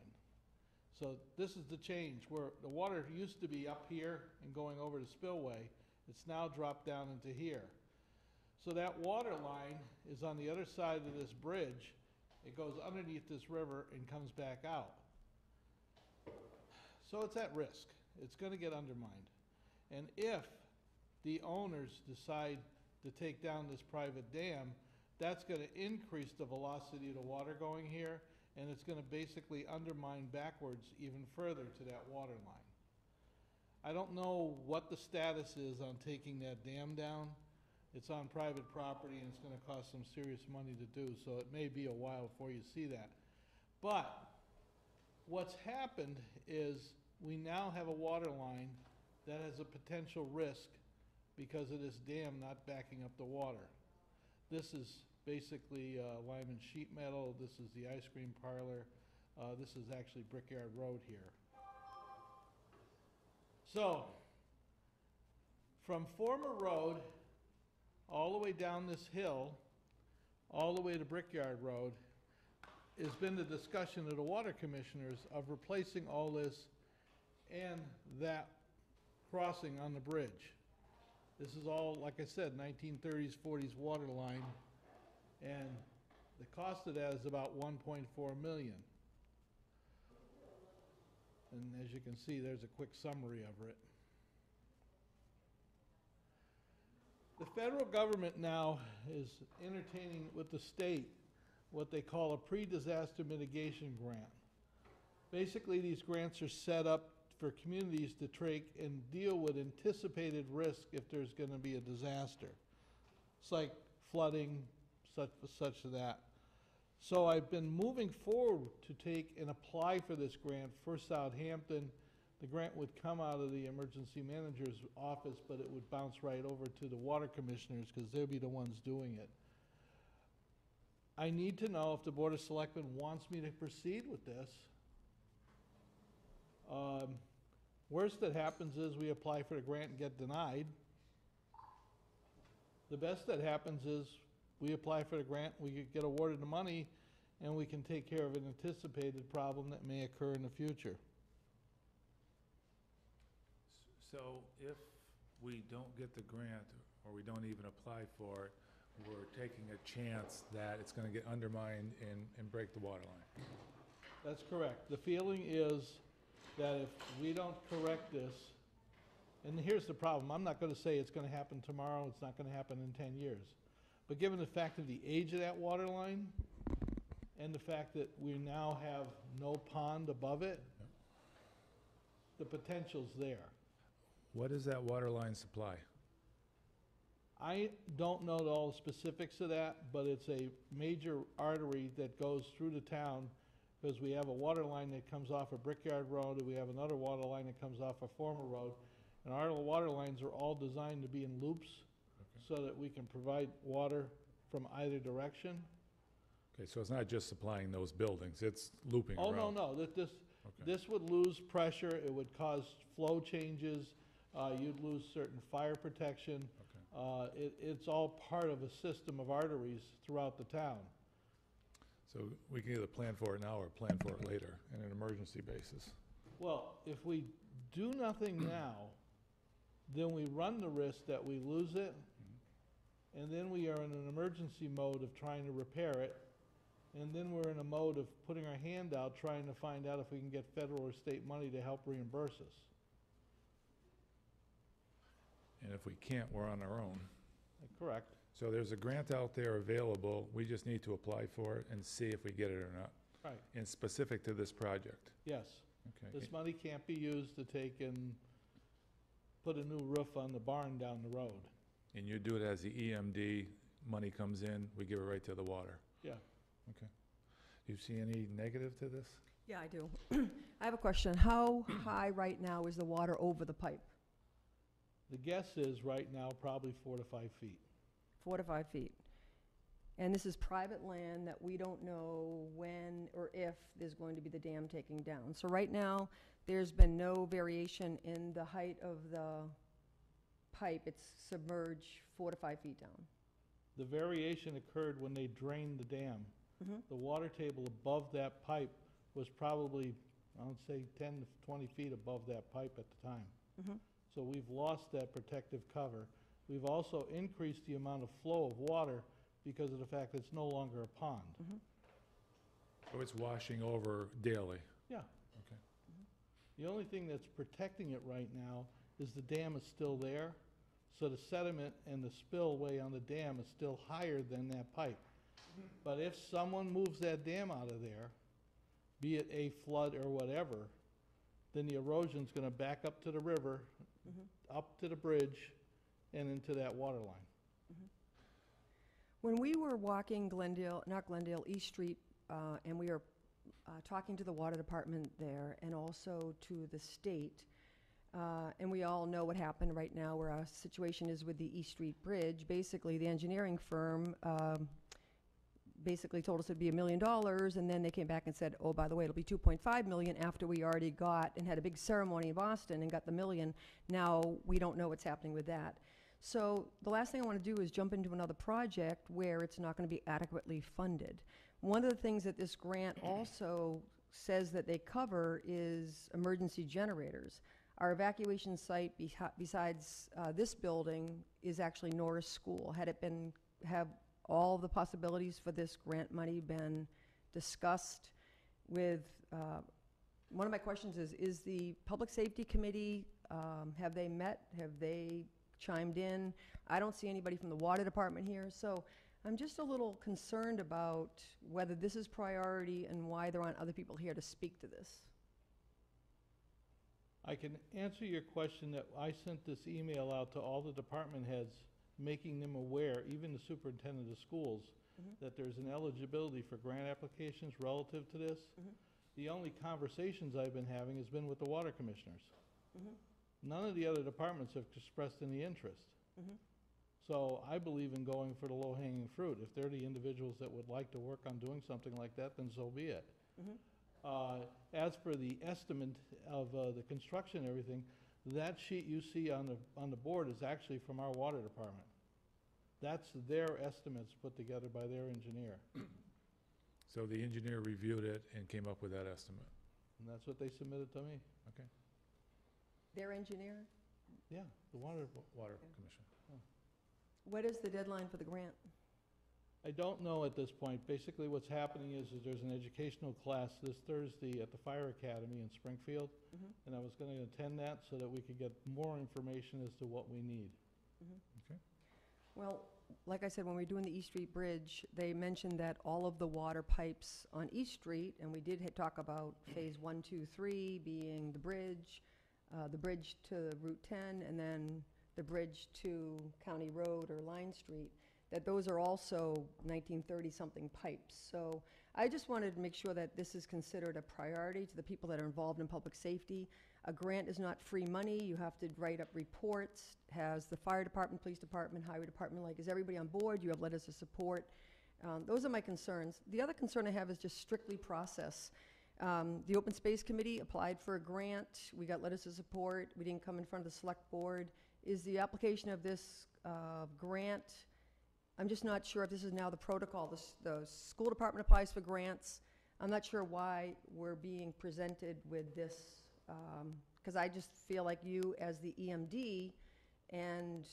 So this is the change, where the water used to be up here and going over the spillway. It's now dropped down into here. So that water line is on the other side of this bridge. It goes underneath this river and comes back out. So it's at risk. It's going to get undermined. And if the owners decide to take down this private dam, that's going to increase the velocity of the water going here, and it's going to basically undermine backwards even further to that water line. I don't know what the status is on taking that dam down. It's on private property and it's going to cost some serious money to do, so it may be a while before you see that. But what's happened is we now have a water line that has a potential risk because of this dam not backing up the water. This is basically Lyman sheet metal. This is the ice cream parlor. This is actually Brickyard Road here. So, from Former Road, all the way down this hill, all the way to Brickyard Road, has been the discussion of the water commissioners of replacing all this and that crossing on the bridge. This is all, like I said, 1930s, 40s water line, and the cost of that is about $1.4 million. And as you can see, there's a quick summary of it. The federal government now is entertaining with the state what they call a pre-disaster mitigation grant. Basically, these grants are set up for communities to take and deal with anticipated risk if there's going to be a disaster. It's like flooding, such that. So I've been moving forward to take and apply for this grant for Southampton. The grant would come out of the emergency manager's office, but it would bounce right over to the water commissioners because they'll be the ones doing it. I need to know if the Board of Selectmen wants me to proceed with this. Worst that happens is we apply for the grant and get denied. The best that happens is we apply for the grant, we get awarded the money, and we can take care of an anticipated problem that may occur in the future. So if we don't get the grant, or we don't even apply for it, we're taking a chance that it's gonna get undermined and break the water line. That's correct. The feeling is that if we don't correct this, and here's the problem, I'm not gonna say it's gonna happen tomorrow, it's not gonna happen in 10 years. But given the fact of the age of that water line, and the fact that we now have no pond above it, the potential's there. What does that water line supply? I don't know all the specifics of that, but it's a major artery that goes through the town, because we have a water line that comes off of Brickyard Road, and we have another water line that comes off of Former Road. And our water lines are all designed to be in loops, so that we can provide water from either direction. Okay, so it's not just supplying those buildings, it's looping Oh, around. no, no, Okay. this would lose pressure, it would cause flow changes, you'd lose certain fire protection. Okay. It's all part of a system of arteries throughout the town. So we can either plan for it now or plan for it later in an emergency basis. Well, if we do nothing now, then we run the risk that we lose it, and then we are in an emergency mode of trying to repair it, and then we're in a mode of putting our hand out, trying to find out if we can get federal or state money to help reimburse us. And if we can't, we're on our own. Correct. So there's a grant out there available, we just need to apply for it and see if we get it or not. Right. And specific to this project. Yes. Okay. This money can't be used to take and put a new roof on the barn down the road. And you do it as the EMD, money comes in, we give it right to the water. Yeah. Okay. Do you see any negative to this? Yeah, I do. I have a question. How high right now is the water over the pipe? The guess is right now probably 4 to 5 feet. 4 to 5 feet. And this is private land that we don't know when or if there's going to be the dam taking down. So right now, there's been no variation in the height of the pipe. It's submerged 4 to 5 feet down. The variation occurred when they drained the dam. Mhm. The water table above that pipe was probably, I would say, 10 to 20 feet above that pipe at the time. Mhm. So we've lost that protective cover. We've also increased the amount of flow of water because of the fact that it's no longer a pond. Mhm. So it's washing over daily? Yeah. Okay. The only thing that's protecting it right now is the dam is still there, so the sediment and the spillway on the dam is still higher than that pipe. But if someone moves that dam out of there, be it a flood or whatever, then the erosion's gonna back up to the river, Mhm. up to the bridge, and into that water line. When we were walking East Street, and we were talking to the water department there and also to the state, and we all know what happened right now where our situation is with the East Street Bridge. Basically, the engineering firm basically told us it'd be $1 million, and then they came back and said, oh, by the way, it'll be 2.5 million after we already got and had a big ceremony in Boston and got the $1 million. Now, we don't know what's happening with that. So the last thing I want to do is jump into another project where it's not going to be adequately funded. One of the things that this grant also says that they cover is emergency generators. Our evacuation site besides this building is actually Norris School. Have all the possibilities for this grant money been discussed with, one of my questions is the Public Safety Committee, have they met? Have they chimed in? I don't see anybody from the Water Department here, so I'm just a little concerned about whether this is priority and why there aren't other people here to speak to this. I can answer your question that I sent this email out to all the department heads, making them aware, even the superintendent of schools, Mhm. that there's an eligibility for grant applications relative to this. Mhm. The only conversations I've been having has been with the water commissioners. Mhm. None of the other departments have expressed any interest. Mhm. So I believe in going for the low-hanging fruit. If they're the individuals that would like to work on doing something like that, then so be it. Mhm. As for the estimate of the construction and everything, that sheet you see on the board is actually from our water department. That's their estimates put together by their engineer, So the engineer reviewed it and came up with that estimate? and that's what they submitted to me. Okay. Their engineer? Yeah, the water, Water Commission. What is the deadline for the grant? I don't know at this point. Basically, what's happening is there's an educational class this Thursday at the Fire Academy in Springfield, Mhm. and I was gonna attend that so that we could get more information as to what we need. Well, like I said, when we were doing the East Street Bridge, they mentioned that all of the water pipes on East Street, and we did talk about phase 1, 2, 3 being the bridge to Route 10, and then the bridge to County Road or Line Street, that those are also 1930-something pipes. So I just wanted to make sure that this is considered a priority to the people that are involved in public safety. A grant is not free money. You have to write up reports. Has the fire department, police department, highway department, like, is everybody on board? You have letters of support. Those are my concerns. The other concern I have is just strictly process. The Open Space Committee applied for a grant. We got letters of support. We didn't come in front of the select board. Is the application of this grant, I'm just not sure if this is now the protocol. The school department applies for grants. I'm not sure why we're being presented with this, because I just feel like you, as the EMD, and,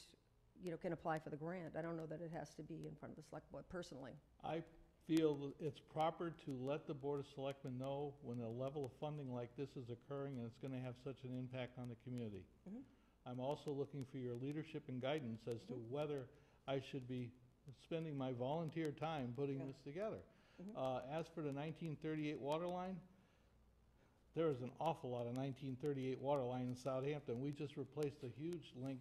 can apply for the grant. I don't know that it has to be in front of the select board personally. I feel that it's proper to let the Board of Selectmen know when a level of funding like this is occurring and it's gonna have such an impact on the community. Mhm. I'm also looking for your leadership and guidance as to whether I should be spending my volunteer time putting Yeah. this together. Mhm. As for the 1938 water line, there is an awful lot of 1938 water line in Southampton. We just replaced a huge link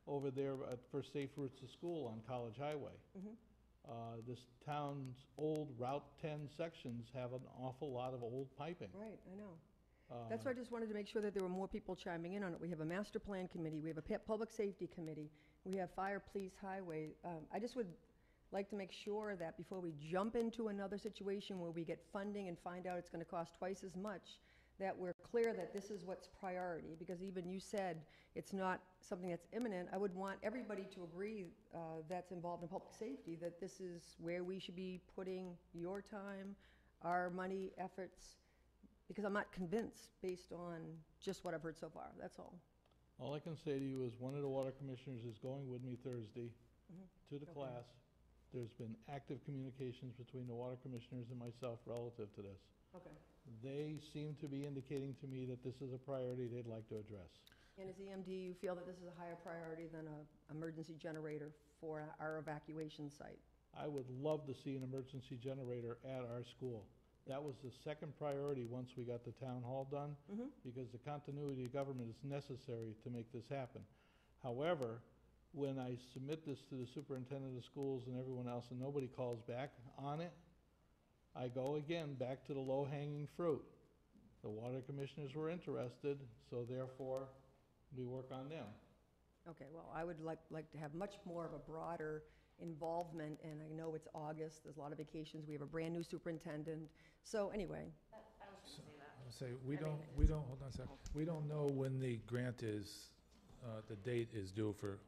over there for Safe Routes to School on College Highway. Mhm. This town's old Route 10 sections have an awful lot of old piping. Right, I know. That's why I just wanted to make sure that there were more people chiming in on it. We have a master plan committee, we have a public safety committee, we have fire, police, highway. I just would like to make sure that before we jump into another situation where we get funding and find out it's gonna cost twice as much, that we're clear that this is what's priority, because even you said it's not something that's imminent. I would want everybody to agree that's involved in public safety, that this is where we should be putting your time, our money, efforts, because I'm not convinced based on just what I've heard so far, that's all. All I can say to you is one of the water commissioners is going with me Thursday Mhm. to the Okay. class. There's been active communications between the water commissioners and myself relative to this. Okay. They seem to be indicating to me that this is a priority they'd like to address. And as EMD, you feel that this is a higher priority than an emergency generator for our evacuation site? I would love to see an emergency generator at our school. That was the second priority once we got the town hall done, Mm-hmm. because the continuity of government is necessary to make this happen. However, when I submit this to the superintendent of schools and everyone else and nobody calls back on it, I go again back to the low-hanging fruit. The water commissioners were interested, so therefore, we work on them. Okay, well, I would like to have much more of a broader involvement, and I know it's August, there's a lot of vacations, we have a brand-new superintendent. So anyway, I would say, we don't, hold on a second. We don't know when the grant is, the date is due for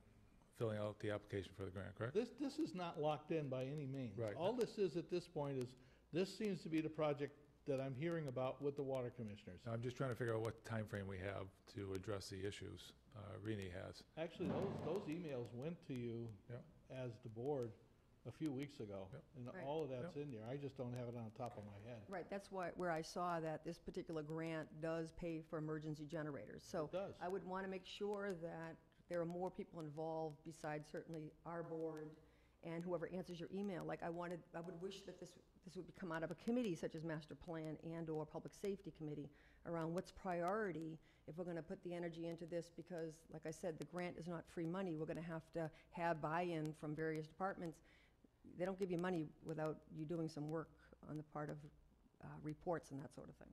filling out the application for the grant, correct? This is not locked in by any means. Right. All this is at this point is, this seems to be the project that I'm hearing about with the water commissioners. I'm just trying to figure out what time frame we have to address the issues Rini has. Actually, those emails went to you Yep. as the board a few weeks ago. Yep. And Right. all of that's in there. I just don't have it on top of my head. right, that's where I saw that this particular grant does pay for emergency generators. So It does. I would want to make sure that there are more people involved besides certainly our board and whoever answers your email. Like I would wish that this would come out of a committee such as Master Plan and/or Public Safety Committee around what's priority if we're going to put the energy into this, because like I said, the grant is not free money. We're going to have buy-in from various departments. They don't give you money without you doing some work on the part of reports and that sort of thing.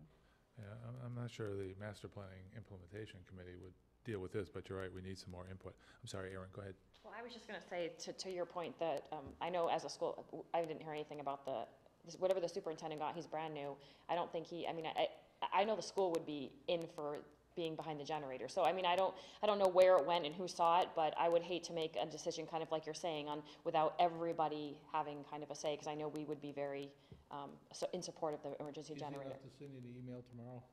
Yeah, I'm not sure the Master Planning Implementation Committee would deal with this, but you're right, we need some more input. I'm sorry, Aaron, go ahead. Well, I was just going to say, to your point, that I know as a school, I didn't hear anything about whatever the superintendent got, he's brand new. I don't think I know the school would be in for being behind the generator. So, I mean, I don't know where it went and who saw it, but I would hate to make a decision kind of like you're saying without everybody having kind of a say, because I know we would be very in support of the emergency generator. Easy enough to send you the email tomorrow.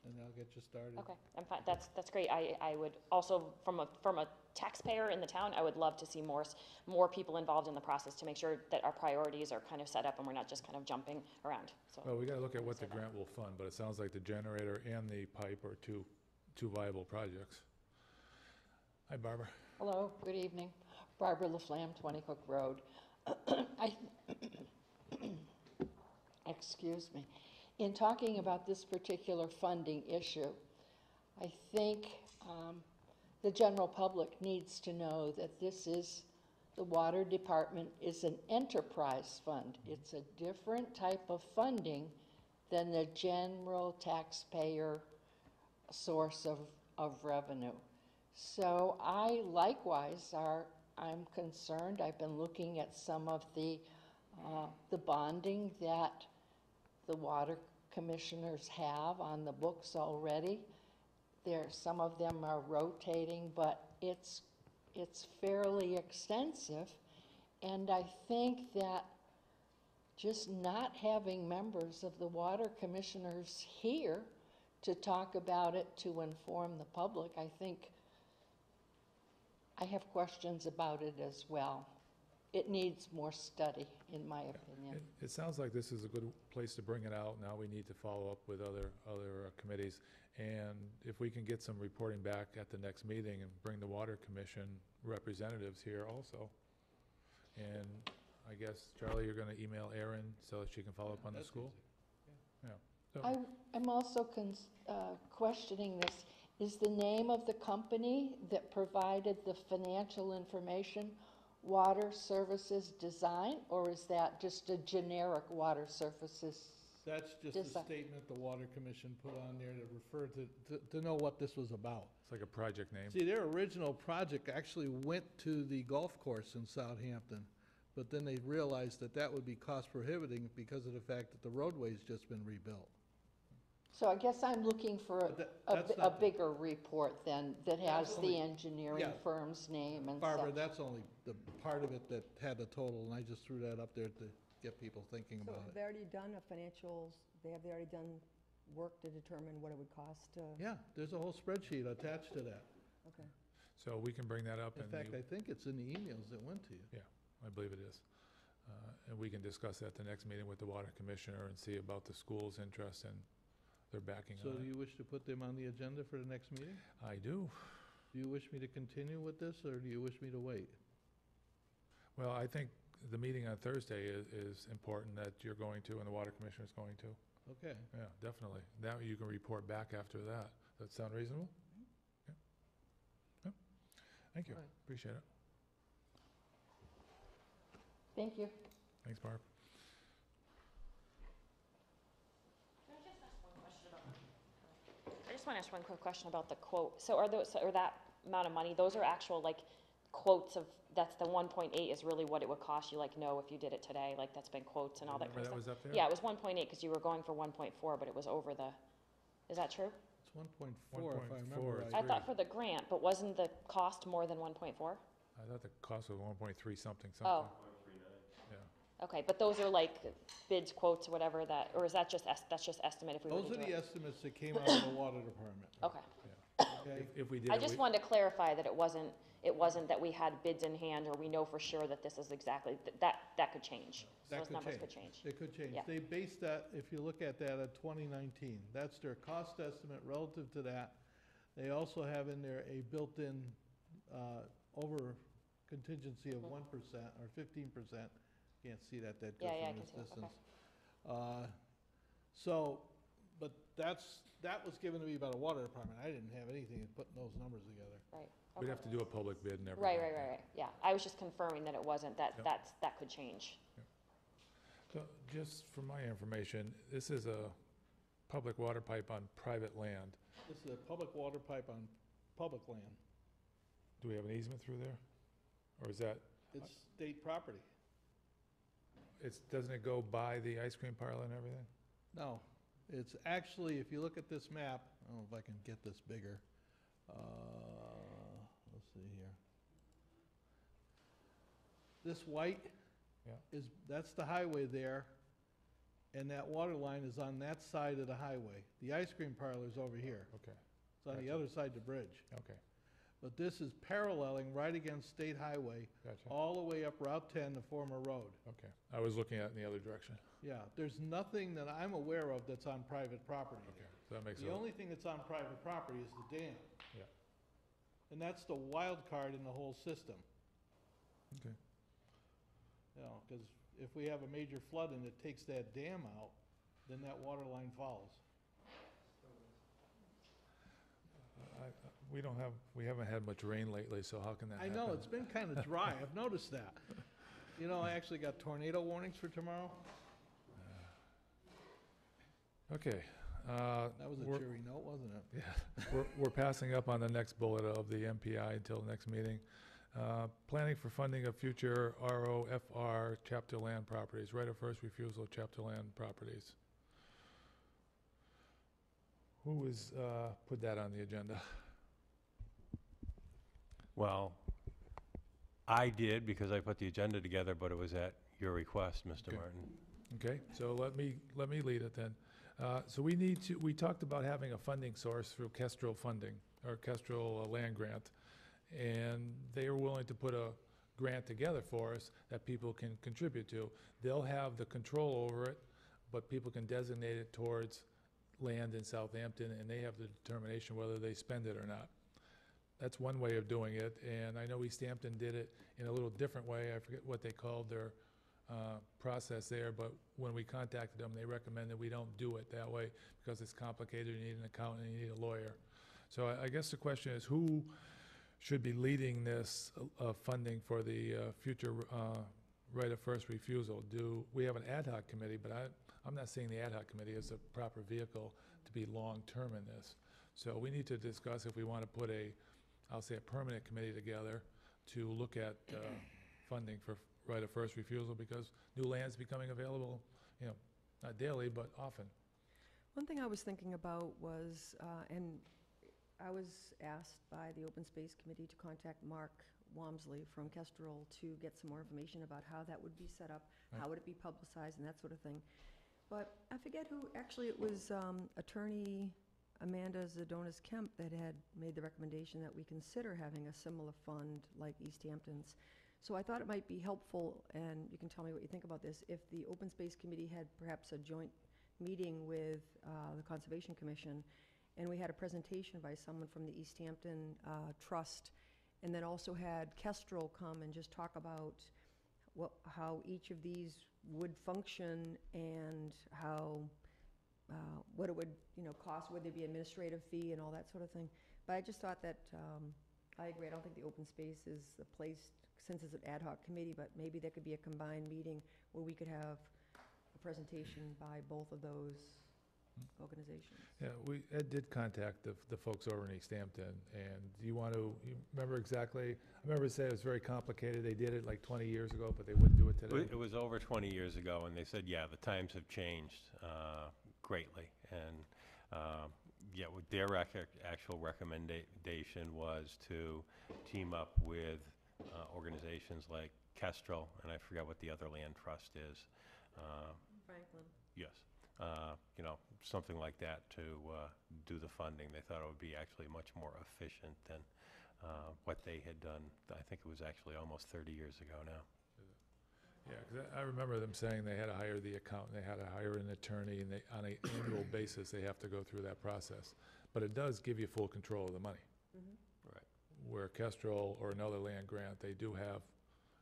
and that'll get you started. Okay, I'm fine, that's great. I would also, from a taxpayer in the town, I would love to see more people involved in the process to make sure that our priorities are kind of set up and we're not just kind of jumping around, so. Well, we gotta look at what Say the that. grant will fund, but it sounds like the generator and the pipe are two viable projects. Hi, Barbara. Hello, good evening. Barbara LaFlamme, 20 Cook Road. I, excuse me. In talking about this particular funding issue, I think the general public needs to know that the water department is an enterprise fund. It's a different type of funding than the general taxpayer source of revenue. So I likewise I'm concerned. I've been looking at some of the bonding that the water commissioners have on the books already. Some of them are rotating, but it's fairly extensive. And I think that just not having members of the water commissioners here to talk about it, to inform the public, I think I have questions about it as well. It needs more study, in my opinion. It sounds like this is a good place to bring it out. Now we need to follow up with other committees. And if we can get some reporting back at the next meeting and bring the Water Commission representatives here also. And I guess, Charlie, you're gonna email Erin so that she can follow up on the That's school? easy. Yeah. So- I'm also questioning this. Is the name of the company that provided the financial information Water Services Design, or is that just a generic Water Services? That's just a Design. statement the Water Commission put on there to refer to know what this was about. It's like a project name. See, their original project actually went to the golf course in Southampton, but then they realized that that would be cost prohibiting because of the fact that the roadway's just been rebuilt. So I guess I'm looking for That's a not the- bigger report than, that has That's the only- engineering yeah. firm's name and Barbara, such. that's only the part of it that had the total, and I just threw that up there to get people thinking So about have it. they already done a financials, have they already done work to determine what it would cost to? Yeah, there's a whole spreadsheet attached to that. Okay. So we can bring that up In and fact, I think it's in the emails that went to you. I believe it is. And we can discuss that at the next meeting with the Water Commissioner and see about the school's interest and their backing So on do it. you wish to put them on the agenda for the next meeting? I do. Do you wish me to continue with this, or do you wish me to wait? Well, I think the meeting on Thursday is important that you're going to and the Water Commissioner is going to. Okay. Yeah, definitely. Now you can report back after that. Does that sound reasonable? Yeah. Yep. Thank you. All right. Appreciate it. Thank you. Thanks, Barb. I just want to ask one quick question about the quote. So are those, or that amount of money, those are actual like quotes of, that's the 1.8 is really what it would cost you, like, no, if you did it today, like, that's been quotes and all that kind Remember of that stuff? was up there? Yeah, it was 1.8 because you were going for 1.4, but it was over the, is that true? It's 1.4 if I 1.4 remember is right. I thought for the grant, but wasn't the cost more than 1.4? I thought the cost was 1.3 something. Oh, Yeah. okay, but those are like bids, quotes, or whatever that, or is that just, that's just estimate if we were to Those do are the it? estimates that came out of the water department. Okay. Okay? If we did I it, just we- wanted to clarify that it wasn't that we had bids in hand, or we know for sure that this is exactly, that could change. That Those could numbers change. could change. It could change. Yeah. They based that, if you look at that, at 2019. That's their cost estimate relative to that. They also have in there a built-in over contingency of 1% or 15%. Can't see that good Yeah, yeah, I from can this see that. distance. So, but that was given to me by the water department. I didn't have anything in putting those numbers together. Right. we'd okay. have to do a public bid and everything. Right, yeah. I was just confirming that it wasn't, that could change. So just for my information, this is a public water pipe on private land. This is a public water pipe on public land. Do we have an easement through there? Or is that, It's state property. doesn't it go by the ice cream parlor and everything? No, it's actually, if you look at this map, I don't know if I can get this bigger. Let's see here. This white Yeah. that's the highway there. and that water line is on that side of the highway. The ice cream parlor's over here. Okay, It's on the Gotcha. other side of the bridge. okay, But this is paralleling right against State Highway, gotcha, all the way up Route 10, the former road. okay. I was looking at it in the other direction. Yeah, there's nothing that I'm aware of that's on private property Okay, there. so that makes The it, only thing that's on private property is the dam. Yeah. And that's the wild card in the whole system. okay. You know, because if we have a major flood and it takes that dam out, then that water line follows. We haven't had much rain lately, so how can that I happen? know, it's been kind of dry, I've noticed that. You know, I actually got tornado warnings for tomorrow. Okay. That was a we're- cheery note, wasn't it? Yeah, we're passing up on the next bullet of the MPI until the next meeting. Planning for funding of future ROFR chapter land properties, right of first refusal chapter land properties. Who has put that on the agenda? Well, I did because I put the agenda together, but it was at your request, Mr. Okay. Martin. Okay, so let me lead it then. So we talked about having a funding source through Kestrel funding, or Kestrel land grant. And they are willing to put a grant together for us that people can contribute to. They'll have the control over it, but people can designate it towards land in Southampton, and they have the determination whether they spend it or not. That's one way of doing it, and I know East Hampton did it in a little different way. I forget what they called their process there, but when we contacted them, they recommended we don't do it that way because it's complicated. You need an accountant, you need a lawyer. So I guess the question is, who should be leading this funding for the future right of first refusal? Do we have an ad hoc committee, but I'm not seeing the ad hoc committee as a proper vehicle to be long-term in this. So we need to discuss if we want to put I'll say a permanent committee together to look at funding for right of first refusal, because new land's becoming available, you know, not daily, but often. One thing I was thinking about was, and I was asked by the Open Space Committee to contact Mark Walmsley from Kestrel to get some more information about how that would be set up, Right. how would it be publicized, and that sort of thing. But I forget who, actually, it was Attorney Amanda Zadonis Kemp that had made the recommendation that we consider having a similar fund like East Hampton's. So I thought it might be helpful, and you can tell me what you think about this, if the Open Space Committee had perhaps a joint meeting with the Conservation Commission, and we had a presentation by someone from the East Hampton Trust, and then also had Kestrel come and just talk about how each of these would function and how, what it would, cost, would there be administrative fee and all that sort of thing. But I just thought that, I agree, I don't think the open space is the place, since it's an ad hoc committee, but maybe there could be a combined meeting where we could have a presentation by both of those organizations. Yeah, Ed did contact the folks over in East Hampton, and you remember exactly? I remember saying it was very complicated. They did it like 20 years ago, but they wouldn't do it today. It was over 20 years ago, and they said, yeah, the times have changed greatly. And yeah, what their actual recommendation was to team up with organizations like Kestrel, and I forget what the other land trust is. Franklin. Yes. Something like that to do the funding. They thought it would be actually much more efficient than what they had done. I think it was actually almost 30 years ago now. Yeah, because I remember them saying they had to hire the accountant, they had to hire an attorney, and on an annual basis, they have to go through that process. But it does give you full control of the money. Mhm. Right. Where Kestrel or another land grant, they do have,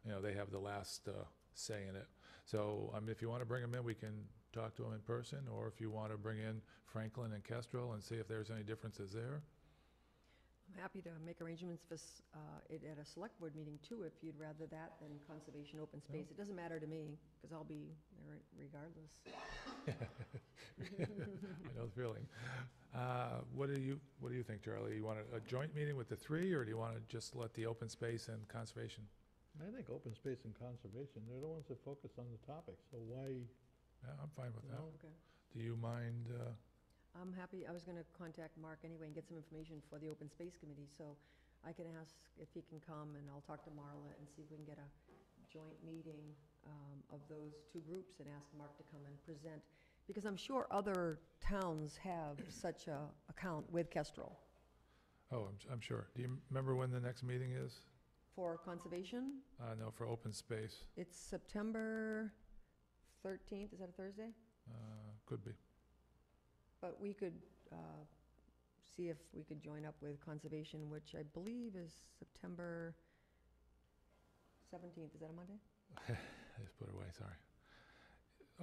they have the last say in it. So, if you want to bring them in, we can talk to them in person, or if you want to bring in Franklin and Kestrel and see if there's any differences there. I'm happy to make arrangements for it at a select board meeting too, if you'd rather that than conservation open space. It doesn't matter to me, because I'll be there regardless. I know the feeling. What do you think, Charlie? You want a joint meeting with the three, or do you want to just let the open space and conservation? I think open space and conservation, they're the ones that focus on the topic, so why, Yeah, I'm fine with that. No. Okay. Do you mind? I'm happy, I was gonna contact Mark anyway and get some information for the open space committee, so I can ask if he can come, and I'll talk to Marla and see if we can get a joint meeting of those two groups and ask Mark to come and present. Because I'm sure other towns have such a account with Kestrel. Oh, I'm sure. Do you remember when the next meeting is? For conservation, No, for open space. it's September 13th, is that a Thursday? Could be. But we could see if we could join up with conservation, which I believe is September 17th, is that a Monday? I just put it away, sorry.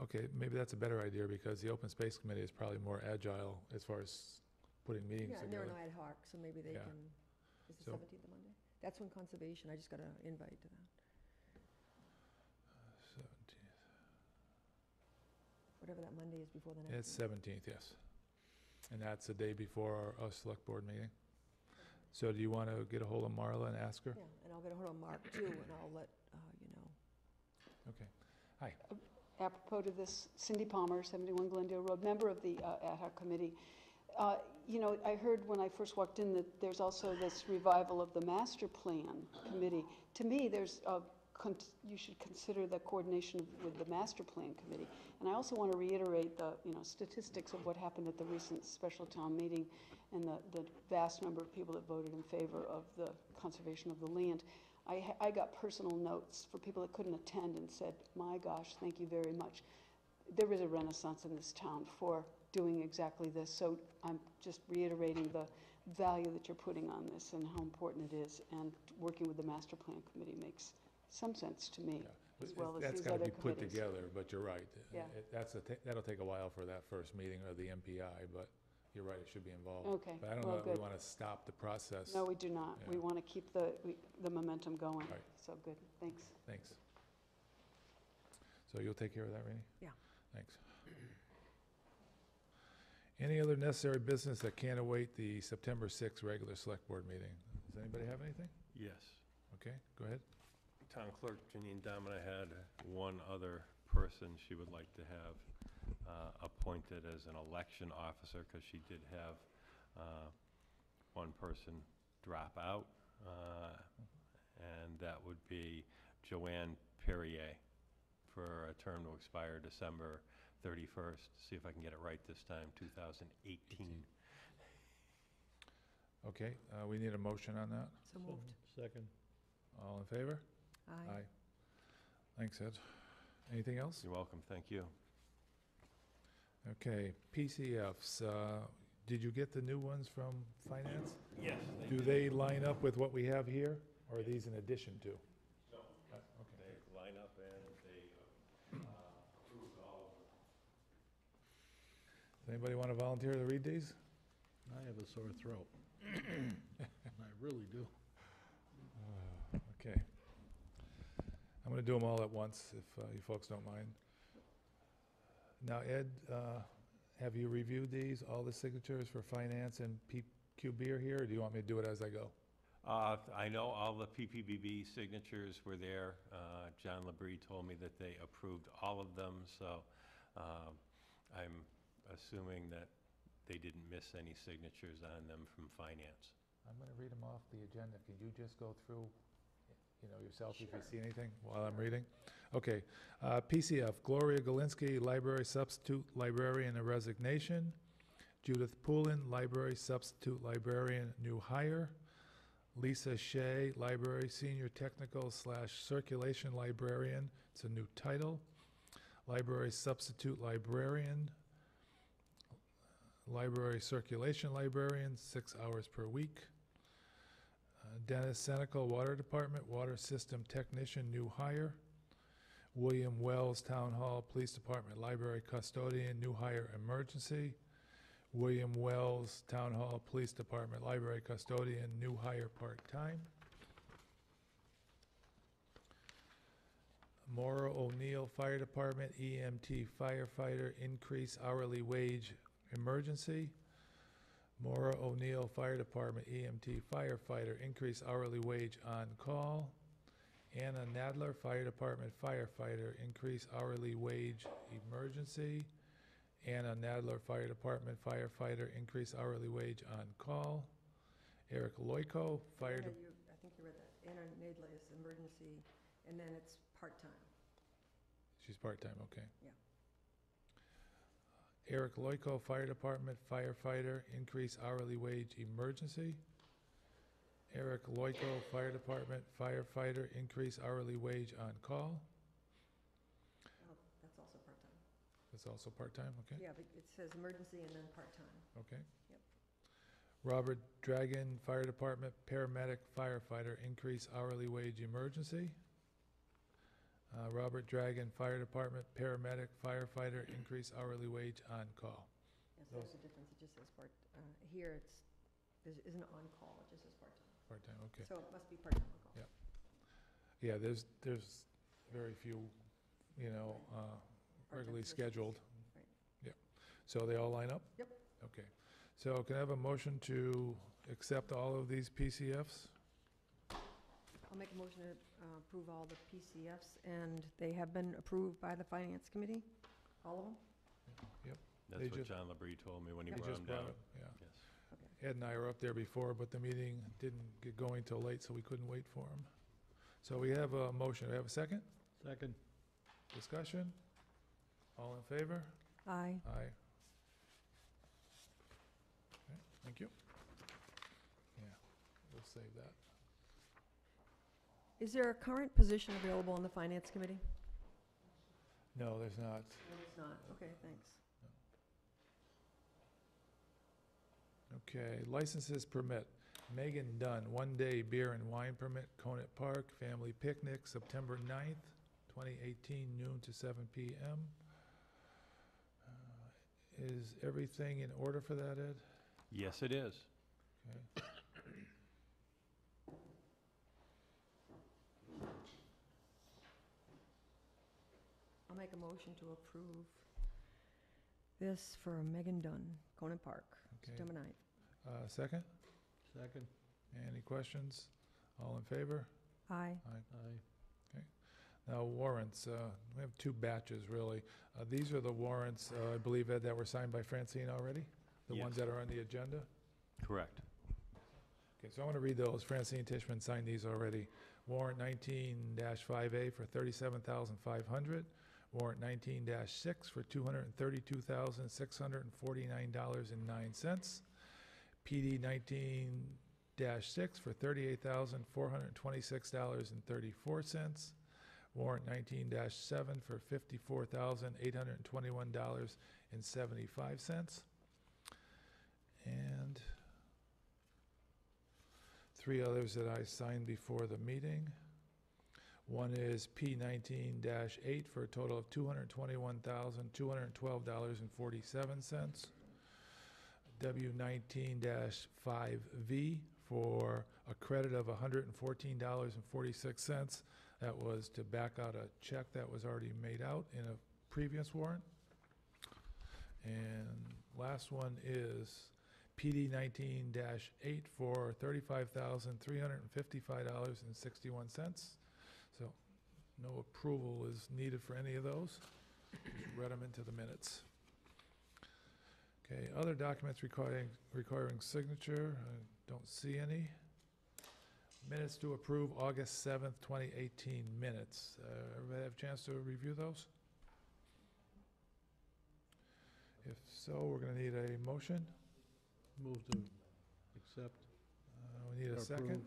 Okay, maybe that's a better idea, because the Open Space Committee is probably more agile as far as putting meetings Yeah, and they're together. an ad hoc, so maybe they Yeah. can, is the So- 17th a Monday? That's when conservation, I just got an invite to that. 17th. Whatever that Monday is before the next. It's meeting. 17th, yes. And that's the day before our select board meeting. So do you want to get a hold of Marla and ask her? Yeah, and I'll get a hold of Mark too, and I'll let you know. Okay. Hi. Apropos to this, Cindy Palmer, 71 Glendale Road, member of the ad hoc committee. You know, I heard when I first walked in that there's also this revival of the master plan committee. To me, you should consider the coordination with the master plan committee. And I also want to reiterate the, statistics of what happened at the recent special town meeting and the vast number of people that voted in favor of the conservation of the land. I got personal notes for people that couldn't attend and said, my gosh, thank you very much. There is a renaissance in this town for doing exactly this. So I'm just reiterating the value that you're putting on this and how important it is. And working with the master plan committee makes some sense to me, as well as That's these got to other be put committees. together, but you're right. Yeah. That'll take a while for that first meeting of the MPI, but you're right, it should be involved. Okay, But I don't well, know that we good. want to stop the process. No, we do not. We Yeah. want to keep the momentum going. Right. So good, thanks. Thanks. So you'll take care of that, Rainey? Yeah. Thanks. Any other necessary business that can't await the September 6th regular select board meeting? Does anybody have anything? Yes. Okay, go ahead. Town clerk Janine Domina had one other person she would like to have appointed as an election officer, because she did have one person drop out, and that would be Joanne Perrier for a term to expire December 31st. See if I can get it right this time, 2018. Okay, we need a motion on that. So moved. Second. All in favor? Aye. Thanks, Ed. Anything else? You're welcome, thank you. Okay, PCFs, did you get the new ones from finance? Yes. Do they line up with what we have here, or are these in addition to? No, Okay. they line up and they approved all of them. Does anybody want to volunteer to read these? I have a sore throat. I really do. Okay. I'm going to do them all at once, if you folks don't mind. Now, Ed, have you reviewed these, all the signatures for finance and PQB are here, or do you want me to do it as I go? I know all the PPBB signatures were there. John Labrie told me that they approved all of them, so I'm assuming that they didn't miss any signatures on them from finance. I'm going to read them off the agenda. Could you just go through, yourself if you see anything while I'm reading? Okay. PCF, Gloria Galinsky, Library Substitute Librarian, a resignation. Judith Poulin, Library Substitute Librarian, new hire. Lisa Shea, Library Senior Technical / Circulation Librarian, it's a new title. Library Substitute Librarian. Library Circulation Librarian, 6 hours per week. Dennis Senecal, Water Department, Water System Technician, new hire. William Wells, Town Hall, Police Department, Library Custodian, new hire, emergency. William Wells, Town Hall, Police Department, Library Custodian, new hire, part-time. Maura O'Neill, Fire Department, EMT firefighter, increase hourly wage, emergency. Maura O'Neill, Fire Department, EMT firefighter, increase hourly wage on call. Anna Nadler, Fire Department firefighter, increase hourly wage, emergency. Anna Nadler, Fire Department firefighter, increase hourly wage on call. Eric Loico, Fire Yeah, Department. I think you read that. Anna Nadler is emergency, and then it's part-time. She's part-time, okay. Yeah. Eric Loico, Fire Department firefighter, increase hourly wage emergency. Eric Loico, Fire Department firefighter, increase hourly wage on call. That's also part-time. That's also part-time, okay? Yeah, but it says emergency and then part-time. Okay. Yep. Robert Dragon, Fire Department paramedic firefighter, increase hourly wage emergency. Robert Dragon, Fire Department paramedic firefighter, increase hourly wage on call. Yes, there's a difference. It just says here there isn't on-call, it just says part-time. Part-time, okay. So it must be part-time on-call. Yeah. Yeah, there's very few, regularly positions. scheduled. Right. Yep. So they all line up? Yep. Okay. So can I have a motion to accept all of these PCFs? I'll make a motion to approve all the PCFs, and they have been approved by the Finance Committee, all of them? That's They what just- John Labrie told me when he Okay. brought Just him brought down. it, yeah. Yes. Okay. Ed and I were up there before, but the meeting didn't get going till late, so we couldn't wait for him. So we have a motion. Do we have a second? Second. Discussion? All in favor? Aye. Aye. Okay, thank you. Yeah, we'll save that. Is there a current position available on the Finance Committee? No, there's not. It's not. Okay, thanks. Okay, licenses permit. Megan Dunn, one-day beer and wine permit, Conant Park, family picnic, September 9th, 2018, noon to 7 p.m. Is everything in order for that, Ed? Yes, it is. Okay. I'll make a motion to approve this for Megan Dunn, Conan Park, Okay. September 9th. Second? Second. Any questions? All in favor? Aye. Aye. Now warrants, we have two batches, really. These are the warrants, I believe, Ed, that were signed by Francine already? The ones Yes. that are on the agenda? Correct. Okay, so I want to read those. Francine Tishman signed these already. Warrant 19-5A for $37,500. Warrant 19-6 for $232,649.09. PD 19-6 for $38,426.34. Warrant 19-7 for $54,821.75. And three others that I signed before the meeting. One is P 19-8 for a total of $221,212.47. W 19-5V for a credit of $114.46. That was to back out a check that was already made out in a previous warrant. And last one is PD 19-8 for $35,355.61. So no approval is needed for any of those. Just read them into the minutes. Okay, other documents requiring signature, I don't see any. Minutes to approve August 7th, 2018 minutes. Everybody have a chance to review those? If so, we're going to need a motion. Move to accept. We need a or second. approve.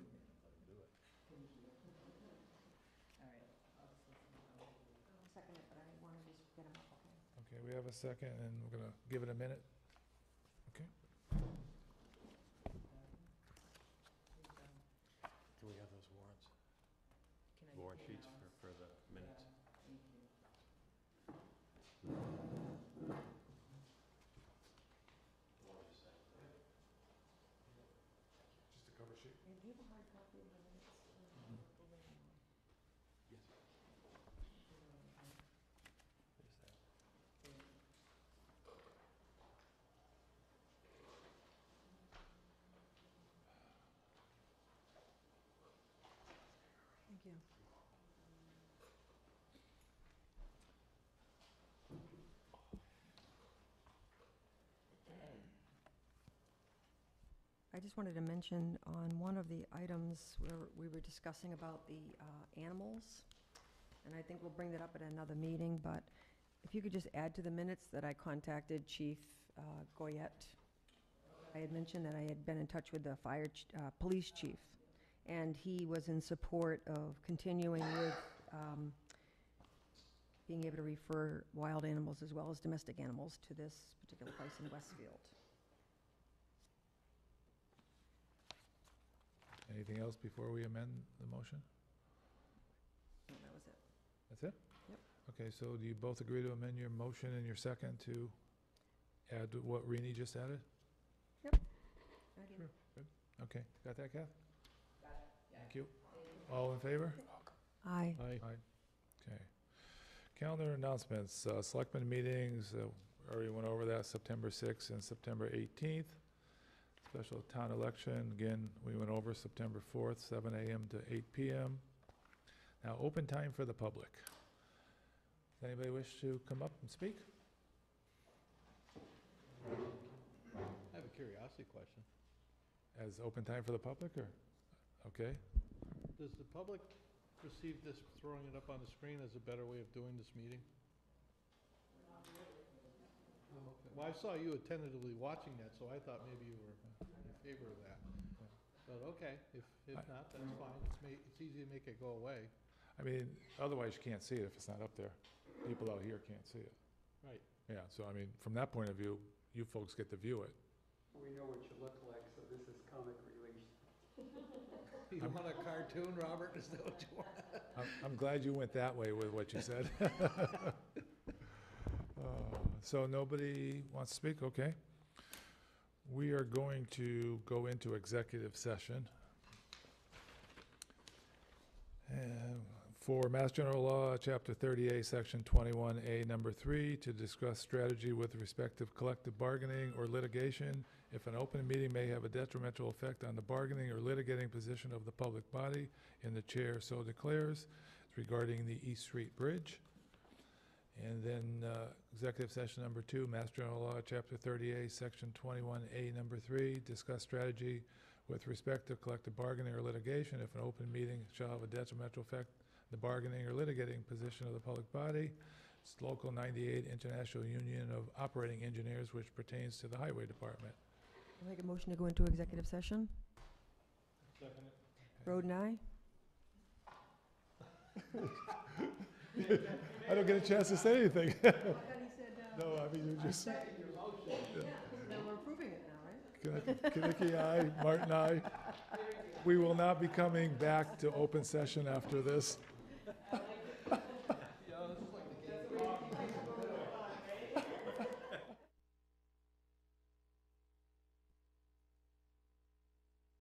I'll second it, but I want to just get them up, okay? Okay, we have a second, and we're going to give it a minute. Okay. Can we have those warrants? Warrant sheets for the minutes? Just a cover sheet. Do you have a hard copy of the minutes? Yes. Thank you. I just wanted to mention on one of the items where we were discussing about the animals, and I think we'll bring that up at another meeting, but If you could just add to the minutes that I contacted Chief Goyette. I had mentioned that I had been in touch with the police chief, and he was in support of continuing with being able to refer wild animals as well as domestic animals to this particular place in Westfield. Anything else before we amend the motion? And that was it. That's it? Yep. Okay, so do you both agree to amend your motion and your second to add what Rini just added? Sure, good. Okay, got that, Kath? Got it, yeah. Thank you. All in favor? Aye. Aye. Okay. Calendar announcements, selectmen meetings, already went over that, September 6th and September 18th. Special town election, again, we went over September 4th, 7 a.m. to 8 p.m. Now, open time for the public. Does anybody wish to come up and speak? I have a curiosity question. As open time for the public, or, okay? Does the public perceive this, throwing it up on the screen, as a better way of doing this meeting? Well, I saw you attentively watching that, so I thought maybe you were in favor of that. But okay, if not, that's fine. It's easy to make it go away. I mean, otherwise you can't see it if it's not up there. People out here can't see it. Right. Yeah, so I mean, from that point of view, you folks get to view it. We know what you look like, so this is comic relief. You want a cartoon, Robert? Is that what you want? I'm glad you went that way with what you said. So nobody wants to speak? Okay. We are going to go into executive session. And for Mass General Law, Chapter 38, Section 21A, Number 3, to discuss strategy with respect to collective bargaining or litigation if an open meeting may have a detrimental effect on the bargaining or litigating position of the public body, and the chair so declares. It's regarding the East Street Bridge. And then executive session number 2, Mass General Law, Chapter 38, Section 21A, Number 3, discuss strategy with respect to collective bargaining or litigation if an open meeting shall have a detrimental effect on the bargaining or litigating position of the public body. It's Local 98 International Union of Operating Engineers, which pertains to the Highway Department. I'll make a motion to go into executive session. Second. Road and I. I don't get a chance to say anything. No, I mean, you just. Now we're approving it now, right? Kinnicky, aye. Martin, aye. We will not be coming back to open session after this.